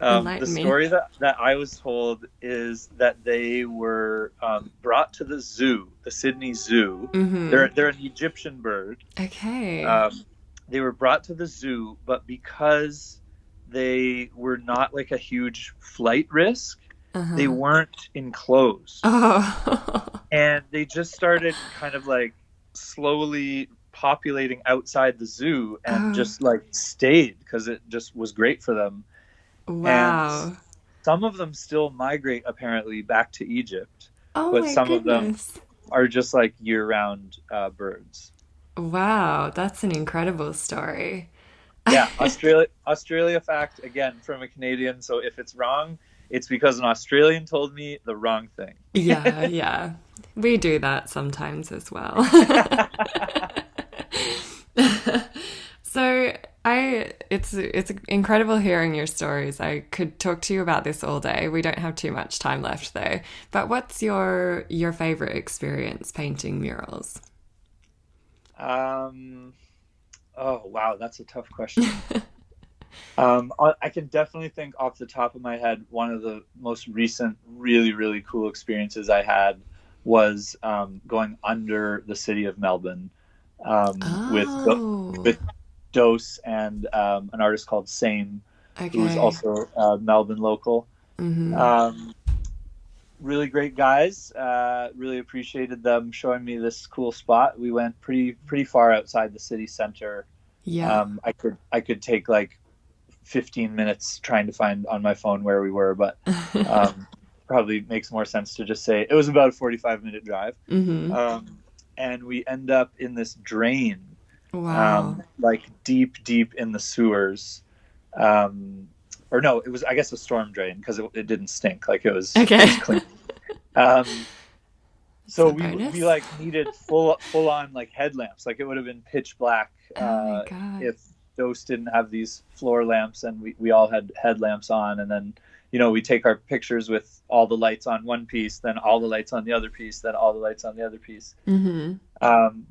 The Enlighten me. story that I was told is that they were brought to the zoo, the Sydney Zoo. Mm-hmm. They're an Egyptian bird. Okay. They were brought to the zoo, but because they were not like a huge flight risk, they weren't enclosed. Oh. And they just started kind of like slowly populating outside the zoo and just like stayed because it just was great for them. Wow. And some of them still migrate apparently back to Egypt, Oh but my some goodness. of them are just like year-round birds. Wow, that's an incredible story. Yeah, Australia fact again from a Canadian. So if it's wrong, it's because an Australian told me the wrong thing. Yeah. We do that sometimes as well. So it's incredible hearing your stories. I could talk to you about this all day. We don't have too much time left though. But what's your favorite experience painting murals? Oh wow, that's a tough question. I can definitely think off the top of my head, one of the most recent really, really cool experiences I had was going under the city of Melbourne with Dose and an artist called Same, who's also a Melbourne local. Mm-hmm. Really great guys. Really appreciated them showing me this cool spot. We went pretty far outside the city center. Yeah. I could take like 15 minutes trying to find on my phone where we were, but probably makes more sense to just say it was about a 45-minute drive. Mm-hmm. And we end up in this drain. Wow. Like deep in the sewers. Or no, it was, I guess, a storm drain because it didn't stink. Like it was clean. So we like needed full on like headlamps. Like it would have been pitch black if Dose didn't have these floor lamps, and we all had headlamps on. And then we take our pictures with all the lights on one piece, then all the lights on the other piece, then all the lights on the other piece. Mm-hmm.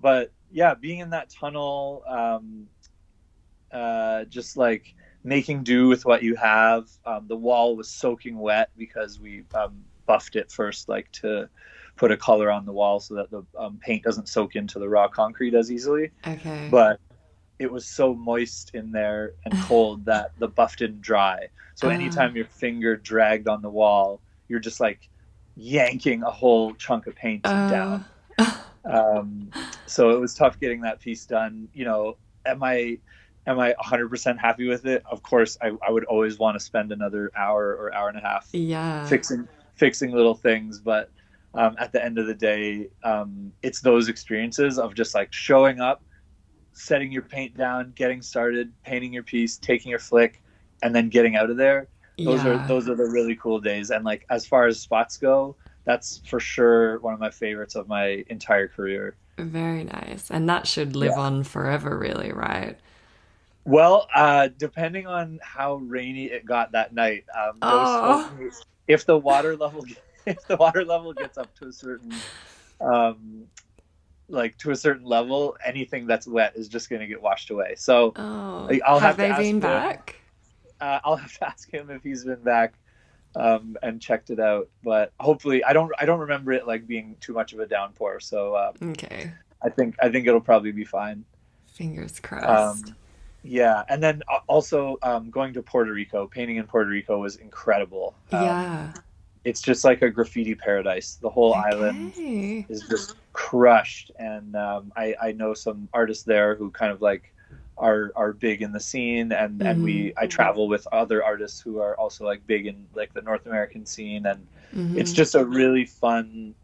But yeah, being in that tunnel, just like making do with what you have. The wall was soaking wet because we buffed it first, like to put a color on the wall so that the paint doesn't soak into the raw concrete as easily. Okay. But it was so moist in there and cold that the buff didn't dry. So anytime your finger dragged on the wall, you're just like yanking a whole chunk of paint down. So it was tough getting that piece done. Am I 100% happy with it? Of course, I would always want to spend another hour or hour and a half fixing little things. But at the end of the day, it's those experiences of just like showing up, setting your paint down, getting started, painting your piece, taking your flick, and then getting out of there. Those are the really cool days. And like as far as spots go, that's for sure one of my favorites of my entire career. Very nice. And that should live on forever, really, right? Well, depending on how rainy it got that night, if the water level gets up to a certain to a certain level, anything that's wet is just going to get washed away. So I'll have to ask him. Back? I'll have to ask him if he's been back and checked it out. But hopefully, I don't remember it like being too much of a downpour. So okay, I think it'll probably be fine. Fingers crossed. Yeah, and then also going to Puerto Rico, painting in Puerto Rico was incredible. It's just like a graffiti paradise. The whole island is just crushed, and I know some artists there who kind of like are big in the scene, and I travel with other artists who are also like big in like the North American scene, and it's just a really fun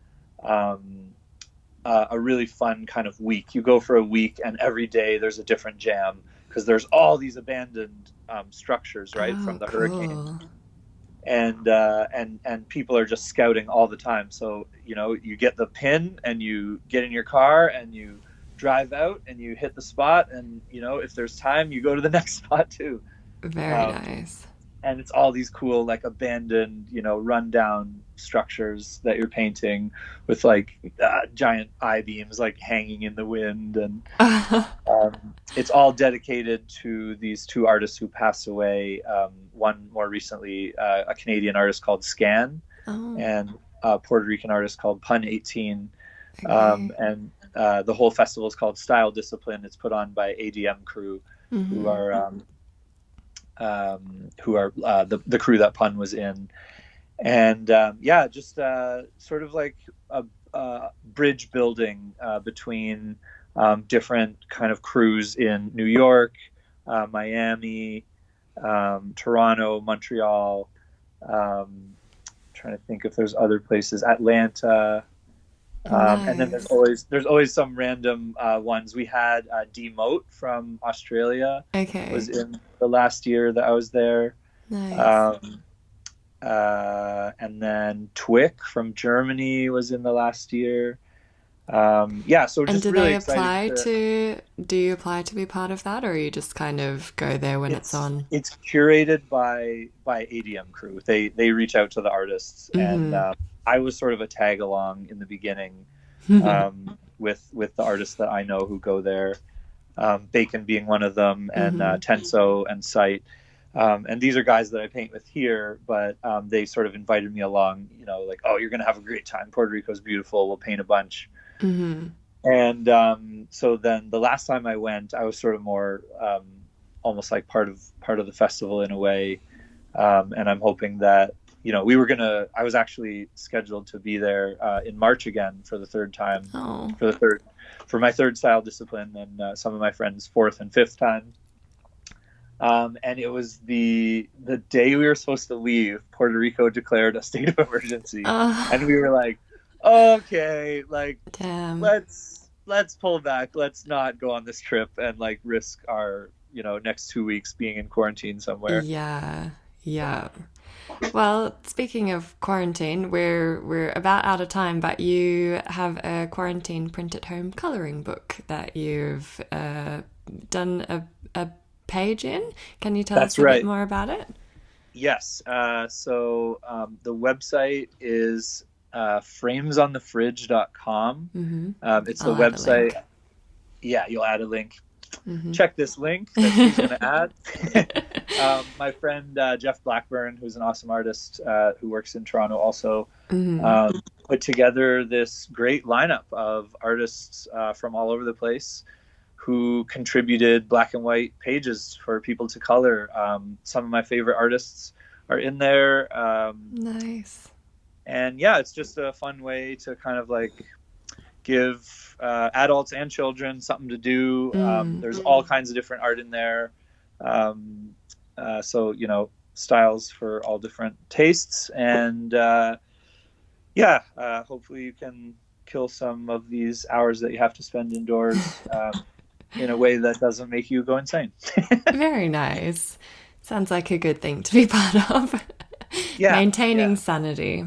a really fun kind of week. You go for a week, and every day there's a different jam because there's all these abandoned structures, right, from Oh, the hurricane, cool. and people are just scouting all the time. So you get the pin, and you get in your car, and you drive out, and you hit the spot, and if there's time, you go to the next spot too. Very Um, nice. and it's all these cool like abandoned rundown structures that you're painting with like giant I-beams like hanging in the wind, and it's all dedicated to these two artists who passed away, one more recently, a Canadian artist called Scan, Oh, and a Puerto Rican artist called Pun 18. okay. And the whole festival is called Style Discipline. It's put on by ADM crew, who Mm-hmm. are the crew that Pun was in, and yeah, just sort of like a bridge building between different kind of crews in New York, Miami, Toronto, Montreal. Trying to think if there's other places, Atlanta. And then there's Nice. always some random ones. We had Demote from Australia Okay. was in the last year that I was there. Nice. Um, and then Twick from Germany was in the last year. Yeah, so And just do really they excited apply to. to, do you apply to be part of that, or you just kind of go there when it's It's on? it's curated by ADM crew. They reach out to the artists, and Mm-hmm. I was sort of a tag along in the beginning, with the artists that I know who go there. Bacon being one of them, and Mm-hmm. Tenso and Sight. And these are guys that I paint with here, but they sort of invited me along, like, oh, you're going to have a great time. Puerto Rico's beautiful. We'll paint a bunch. Mm-hmm. And so then the last time I went, I was sort of more almost like part of the festival in a way. And I'm hoping that, I was actually scheduled to be there in March again for the third time, Oh, for the third, for my third style discipline, and some of my friends' fourth and fifth time. And it was the day we were supposed to leave. Puerto Rico declared a state of emergency, and we were like, okay, like damn. let's pull back. Let's not go on this trip and like risk our next 2 weeks being in quarantine somewhere. Yeah. Yeah. Well, speaking of quarantine, we're about out of time, but you have a quarantine print at home coloring book that you've done a page in. Can you tell us That's a bit right. more about it? Yes. So the website is framesonthefridge.com. Mm-hmm. It's the I'll add a website. link. Yeah, you'll add a link. Mm-hmm. Check this link that she's going to add. My friend Jeff Blackburn, who's an awesome artist who works in Toronto, also Mm-hmm. put together this great lineup of artists from all over the place who contributed black and white pages for people to color. Some of my favorite artists are in there. Nice. And yeah, it's just a fun way to kind of like give adults and children something to do. Mm. There's all kinds of different art in there. So, styles for all different tastes. And yeah, hopefully you can kill some of these hours that you have to spend indoors in a way that doesn't make you go insane. Very nice. Sounds like a good thing to be part of. Yeah, Maintaining yeah. sanity.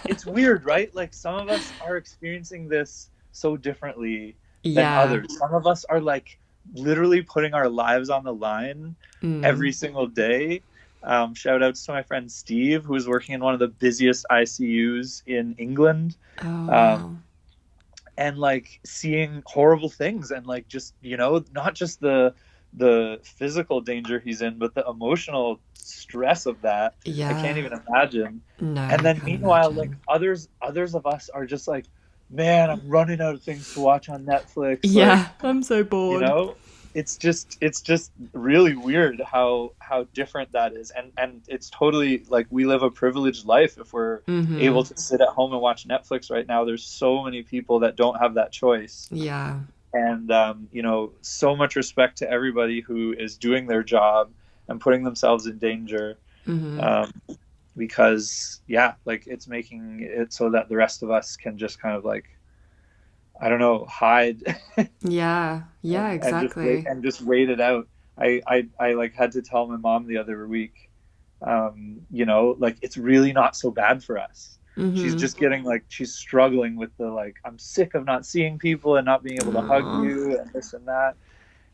It's weird, right? Like some of us are experiencing this so differently than Yeah. others. Some of us are like literally putting our lives on the line every Mm. single day. Shout outs to my friend Steve, who is working in one of the busiest ICUs in England. Oh, Um, wow. and like seeing horrible things, and like just not just the physical danger he's in, but the emotional stress of that. I can't Yeah. even imagine. No, And I then can't meanwhile, like imagine. others of us are just like, man, I'm running out of things to watch on Netflix. Like, Yeah, I'm so you bored. know, it's just really weird how different that is. And it's totally like we live a privileged life if we're Mm-hmm. able to sit at home and watch Netflix right now. There's so many people that don't have that choice. Yeah. And so much respect to everybody who is doing their job and putting themselves in danger. Mm-hmm. Um, because yeah, like it's making it so that the rest of us can just kind of like I don't know, hide Yeah. Yeah, and just wait exactly. and just wait it out. I like had to tell my mom the other week, like it's really not so bad for us. She's Mm-hmm. just getting like she's struggling with the like I'm sick of not seeing people and not being able to hug Oh, you and this and that.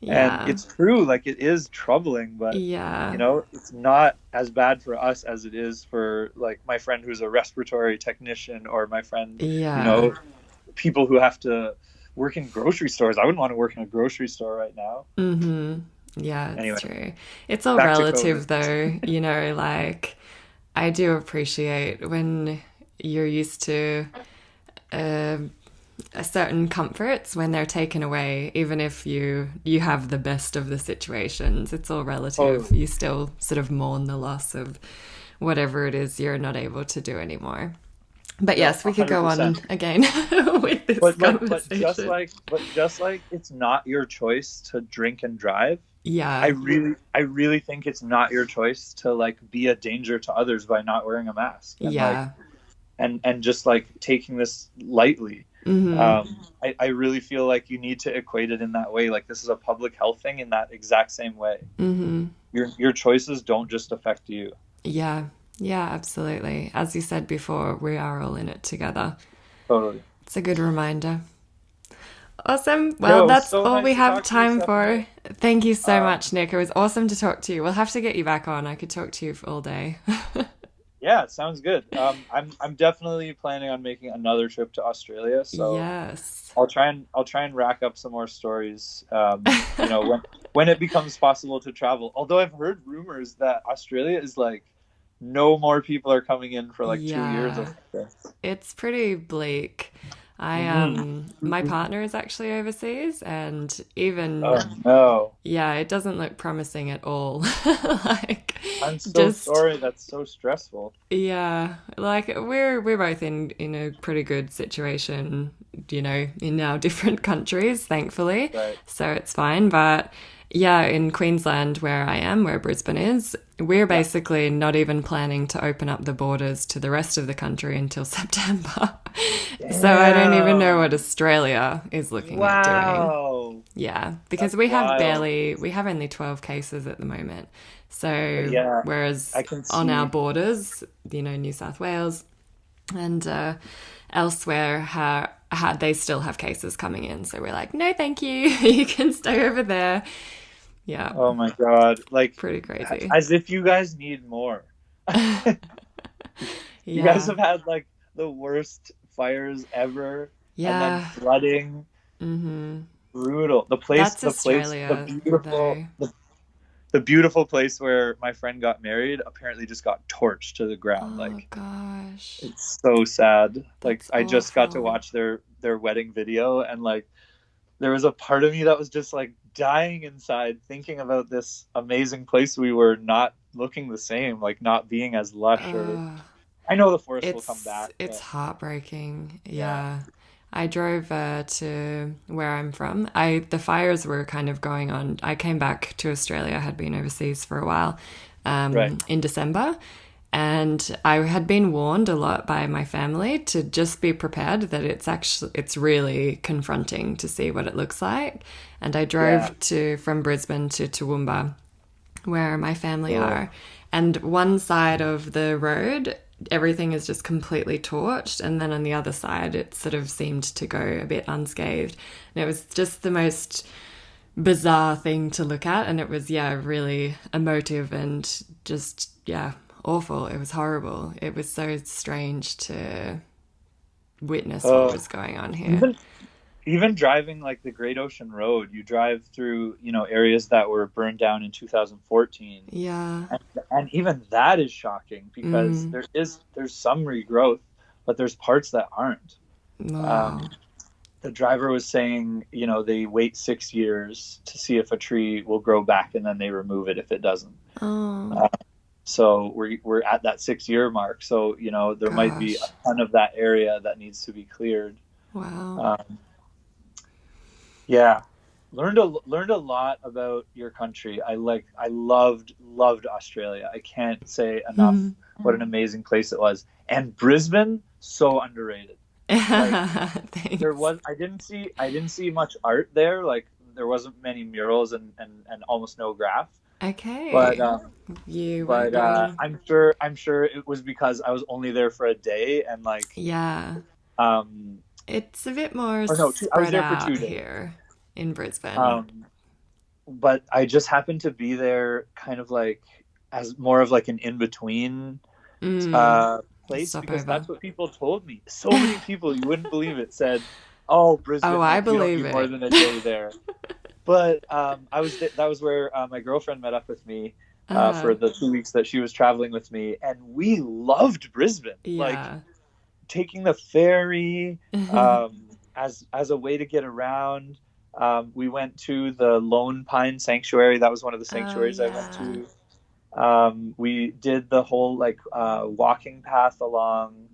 And yeah. it's true, like it is troubling, but Yeah. it's not as bad for us as it is for like my friend who's a respiratory technician or my friend, you Yeah. know, people who have to work in grocery stores. I wouldn't want to work in a grocery store right now. Mm-hmm. Yeah, it's Anyway, true. It's all back to COVID. relative though, like I do appreciate when you're used to uh, a certain comforts when they're taken away, even if you have the best of the situations. It's all relative. Totally. You still sort of mourn the loss of whatever it is you're not able to do anymore. But No, yes, we could go 100%. on again with this But conversation. just like it's not your choice to drink and drive. I Yeah, really think it's not your choice to like be a danger to others by not wearing a mask and like yeah. and just like taking this lightly. Mm-hmm. I really feel like you need to equate it in that way. Like this is a public health thing in that exact same way. Mm-hmm. Your choices don't just affect you. Yeah, yeah, absolutely. As you said before, we are all in it together. Totally. It's a good reminder. Awesome. Yo, Well, it was that's so all nice we to have talk to you, time Stephanie. for. Thank you so Um, much, Nick. It was awesome to talk to you. We'll have to get you back on. I could talk to you for all day. yeah, it sounds good. I'm definitely planning on making another trip to Australia, so Yes. I'll try and rack up some more stories. When it becomes possible to travel. Although I've heard rumors that Australia is like no more people are coming in for like 2 years or Yeah. something. It's pretty bleak. I Hmm. my partner is actually overseas and even Oh no. yeah, it doesn't look promising at all. Like I'm so just sorry. That's so stressful. yeah, like we're both in a pretty good situation, in our different countries, thankfully. Right. So it's fine. But yeah, in Queensland, where I am, where Brisbane is, we're Yeah. basically not even planning to open up the borders to the rest of the country until September. So I don't even know what Damn. Australia is looking at doing. Wow. Yeah, because That's wild. we have only 12 cases at the moment. So, Yeah, whereas I can on our see. borders, New South Wales and elsewhere, they still have cases coming in. So we're like, no, thank you. You can stay over there. Yeah, Oh my God. Like, pretty crazy. as if you guys need more. You guys Yeah, have had like the worst fires ever, and then yeah. flooding. Mm-hmm. Brutal. That's The place, Australia, though. the beautiful place where my friend got married apparently just got torched to the ground. Oh Like, gosh, it's so sad. Like, that's I just got to awful. watch their wedding video, and like, there was a part of me that was just like dying inside thinking about this amazing place we were not looking the same, like not being as lush or Oh. I know the forest will come It's back, it's but heartbreaking. yeah, Yeah. I drove to where I'm from. I the fires were kind of going on. I came back to Australia. I had been overseas for a while right. in December, and I had been warned a lot by my family to just be prepared that it's really confronting to see what it looks like. And I Yeah. drove to from Brisbane to Toowoomba where my family Oh, are. And one side of the road, everything is just completely torched. And then on the other side, it sort of seemed to go a bit unscathed. And it was just the most bizarre thing to look at. And it was, yeah, really emotive and just, yeah, awful. It was horrible. It was so strange to witness what oh. was going on here. Even even driving like the Great Ocean Road, you drive through, areas that were burned down in 2014. Yeah. And even that is shocking because Mm. there's some regrowth, but there's parts that aren't. Um, Wow. the driver was saying, they wait 6 years to see if a tree will grow back and then they remove it if it doesn't. Oh, Uh, so we're at that 6 year mark. So, there might be a gosh. ton of that area that needs to be cleared. Wow. Um, yeah. Learned a lot about your country. I loved Australia. I can't say enough what an amazing place it was. And Brisbane, so underrated. Like Thanks. I didn't see much art there. Like there wasn't many murals and almost no graph. But Okay. You weren't going. I'm sure it was because I was only there for a day and like Yeah. um It's a bit more or no, I was spread there for out 2 days. here in Brisbane. Um, but I just happened to be there kind of like as more of like an in between Mm. place because Stopover. that's what people told me. So many people, you wouldn't believe it, said, "Oh, Oh, Brisbane, I like you don't believe need more it. than a day there." But that was where my girlfriend met up with me for uh, the 2 weeks that she was traveling with me, and we loved Brisbane. Like yeah. taking the ferry as a way to get around. We went to the Lone Pine Sanctuary. That was one of the Oh, sanctuaries I went yeah. to. We did the whole like walking path along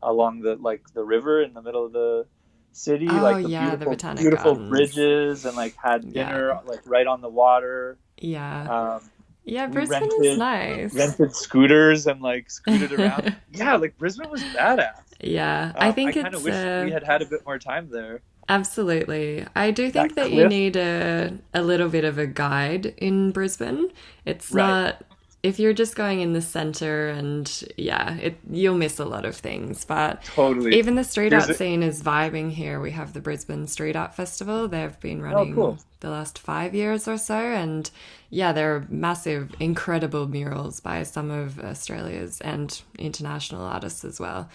the river in the middle of the city, Oh, like the yeah, the beautiful Botanic beautiful Gardens. bridges, and like had Yeah. dinner like right on the water. Yeah. Um, Yeah, we Brisbane is nice. rented scooters and like scooted around. Yeah, like Brisbane was badass. Yeah, I I think kind of it's wish we had a bit more time there. absolutely. I do think That that you cliff, need a little bit of a guide in Brisbane. It's right? not if you're just going in the center and yeah, you'll miss a lot of things. But Totally. even the street Here's art a scene is vibing here. We have the Brisbane Street Art Festival. They've been oh, cool. running the last 5 years or so, and yeah, there are massive, incredible murals by some of Australia's and international artists as well.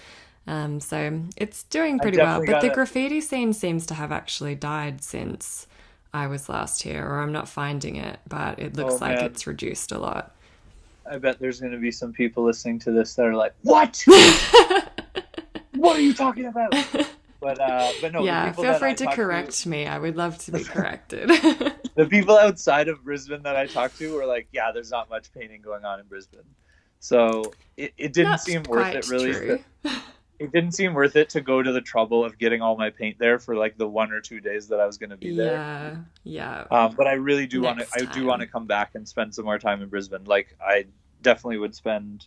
So it's doing I pretty well. definitely But the gotta. graffiti scene seems to have actually died since I was last here, or I'm not finding it, but it Oh looks like man, it's reduced a lot. I bet there's gonna be some people listening to this that are like, "What? What are you talking about?" But no, the Yeah, people feel that free I to talk to, correct me. I would love to be corrected. the people outside of Brisbane that I talk to were like, "Yeah, there's not much painting going on in Brisbane." So it didn't Not seem worth it quite really. true. It didn't seem worth it to go to the trouble of getting all my paint there for like the 1 or 2 days that I was going to be there. Yeah, yeah. But I really do want to. Next I do want to time. come back and spend some more time in Brisbane. Like I definitely would spend,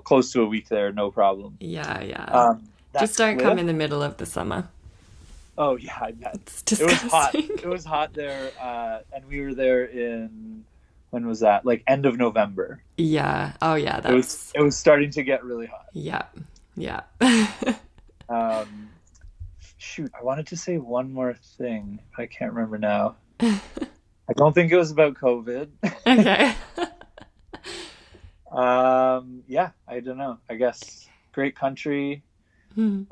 close to a week there, no problem. Yeah, yeah. That Just don't come cliff. in the middle of the summer. Oh yeah, I bet It's it was hot. disgusting. It was hot there, and we were there in when was that? Like end of November. Yeah. Oh, yeah, that's. It was starting to get really hot. Yeah, yeah. Um, Shoot, I wanted to say one more thing, but I can't remember now. I don't think it was about COVID. Okay. Yeah, I don't know. I guess great country. Hmm.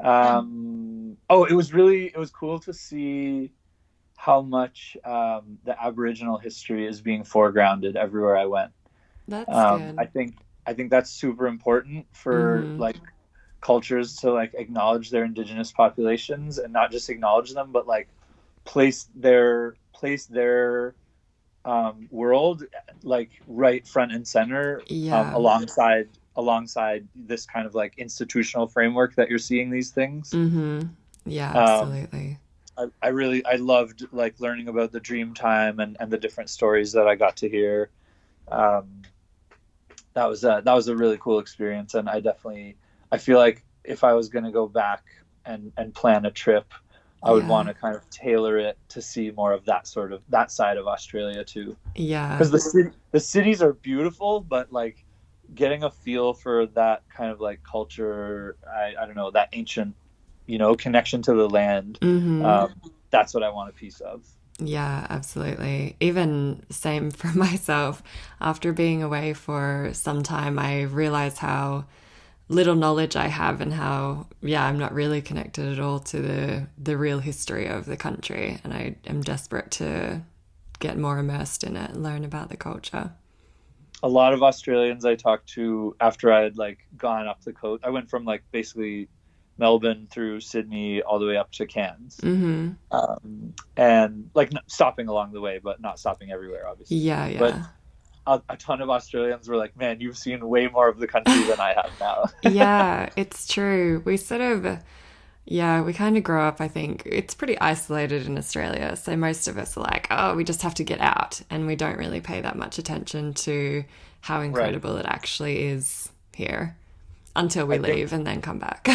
Oh, it was cool to see how much the Aboriginal history is being foregrounded everywhere I went. That's good. I think that's super important for Hmm. like cultures to like acknowledge their indigenous populations and not just acknowledge them, but like place their world like right front and center Yeah. alongside this kind of like institutional framework that you're seeing these things. Hmm. Yeah, Um, absolutely. I loved like learning about the dream time and the different stories that I got to hear. Um, that was a really cool experience, and I feel like if I was going to go back and plan a trip, I would want Yeah. to kind of tailor it to see more of that side of Australia too. Yeah. Because the cities are beautiful, but like getting a feel for that kind of like culture, I don't know, that ancient, connection to the land. Hmm. Um, that's what I want a piece of. Yeah, absolutely. Even same for myself. After being away for some time, I realize how little knowledge I have and how, yeah, I'm not really connected at all to the real history of the country. And I am desperate to get more immersed in it and learn about the culture. A lot of Australians I talked to after I had like gone up the coast, I went from like basically Melbourne through Sydney all the way up to Cairns, Hmm. and like stopping along the way, but not stopping everywhere, obviously. Yeah, But yeah. a ton of Australians were like, "Man, you've seen way more of the country than I have now." Yeah, it's true. We sort of, yeah, we kind of grow up, I think. It's pretty isolated in Australia. So most of us are like, oh, we just have to get out. And we don't really pay that much attention to how Right. incredible it actually is here until we I think leave and then come back.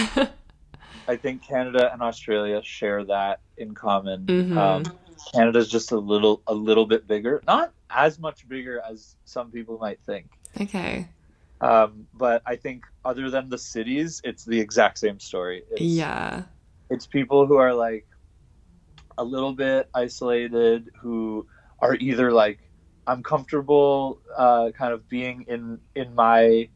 I think Canada and Australia share that in common. Mm-hmm. Canada's just a little bit bigger, not as much bigger as some people might think. Okay. But I think other than the cities, it's the exact same story. Yeah. It's people who are like a little bit isolated, who are either like, I'm comfortable kind of being in my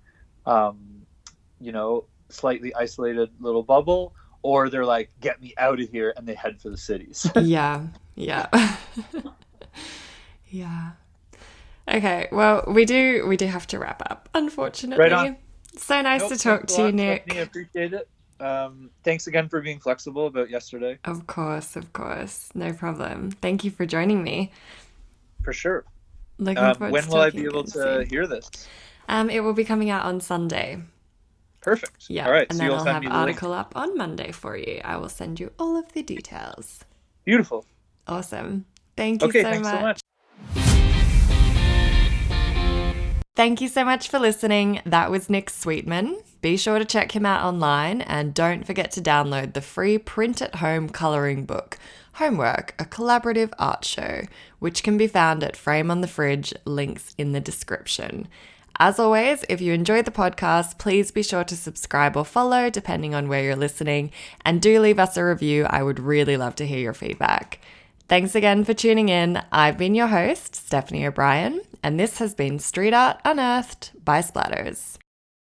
slightly isolated little bubble, or they're like, get me out of here, and they head for the cities. Yeah. Yeah. Yeah. Okay, well, we do have to wrap up, unfortunately. Right on. So nice Nope, to talk thanks a to you, lot, Stephanie. I Nick. appreciate it. Thanks again for being flexible about yesterday. Of course, of course. No problem. Thank you for joining me. For sure. Looking forward When to will I be talking able again to soon. hear this? It will be coming out on Sunday. Perfect. Yeah, All right. and So then you'll I'll send have me the link. article up on Monday for you. I will send you all of the details. Beautiful. Awesome. Thank you Okay. so Thanks so much. much. Thank you so much for listening. That was Nick Sweetman. Be sure to check him out online and don't forget to download the free print at home colouring book, Homework, a collaborative art show, which can be found at Frame on the Fridge, links in the description. As always, if you enjoyed the podcast, please be sure to subscribe or follow depending on where you're listening, and do leave us a review. I would really love to hear your feedback. Thanks again for tuning in. I've been your host, Stephanie O'Brien, and this has been Street Art Unearthed by Splatters.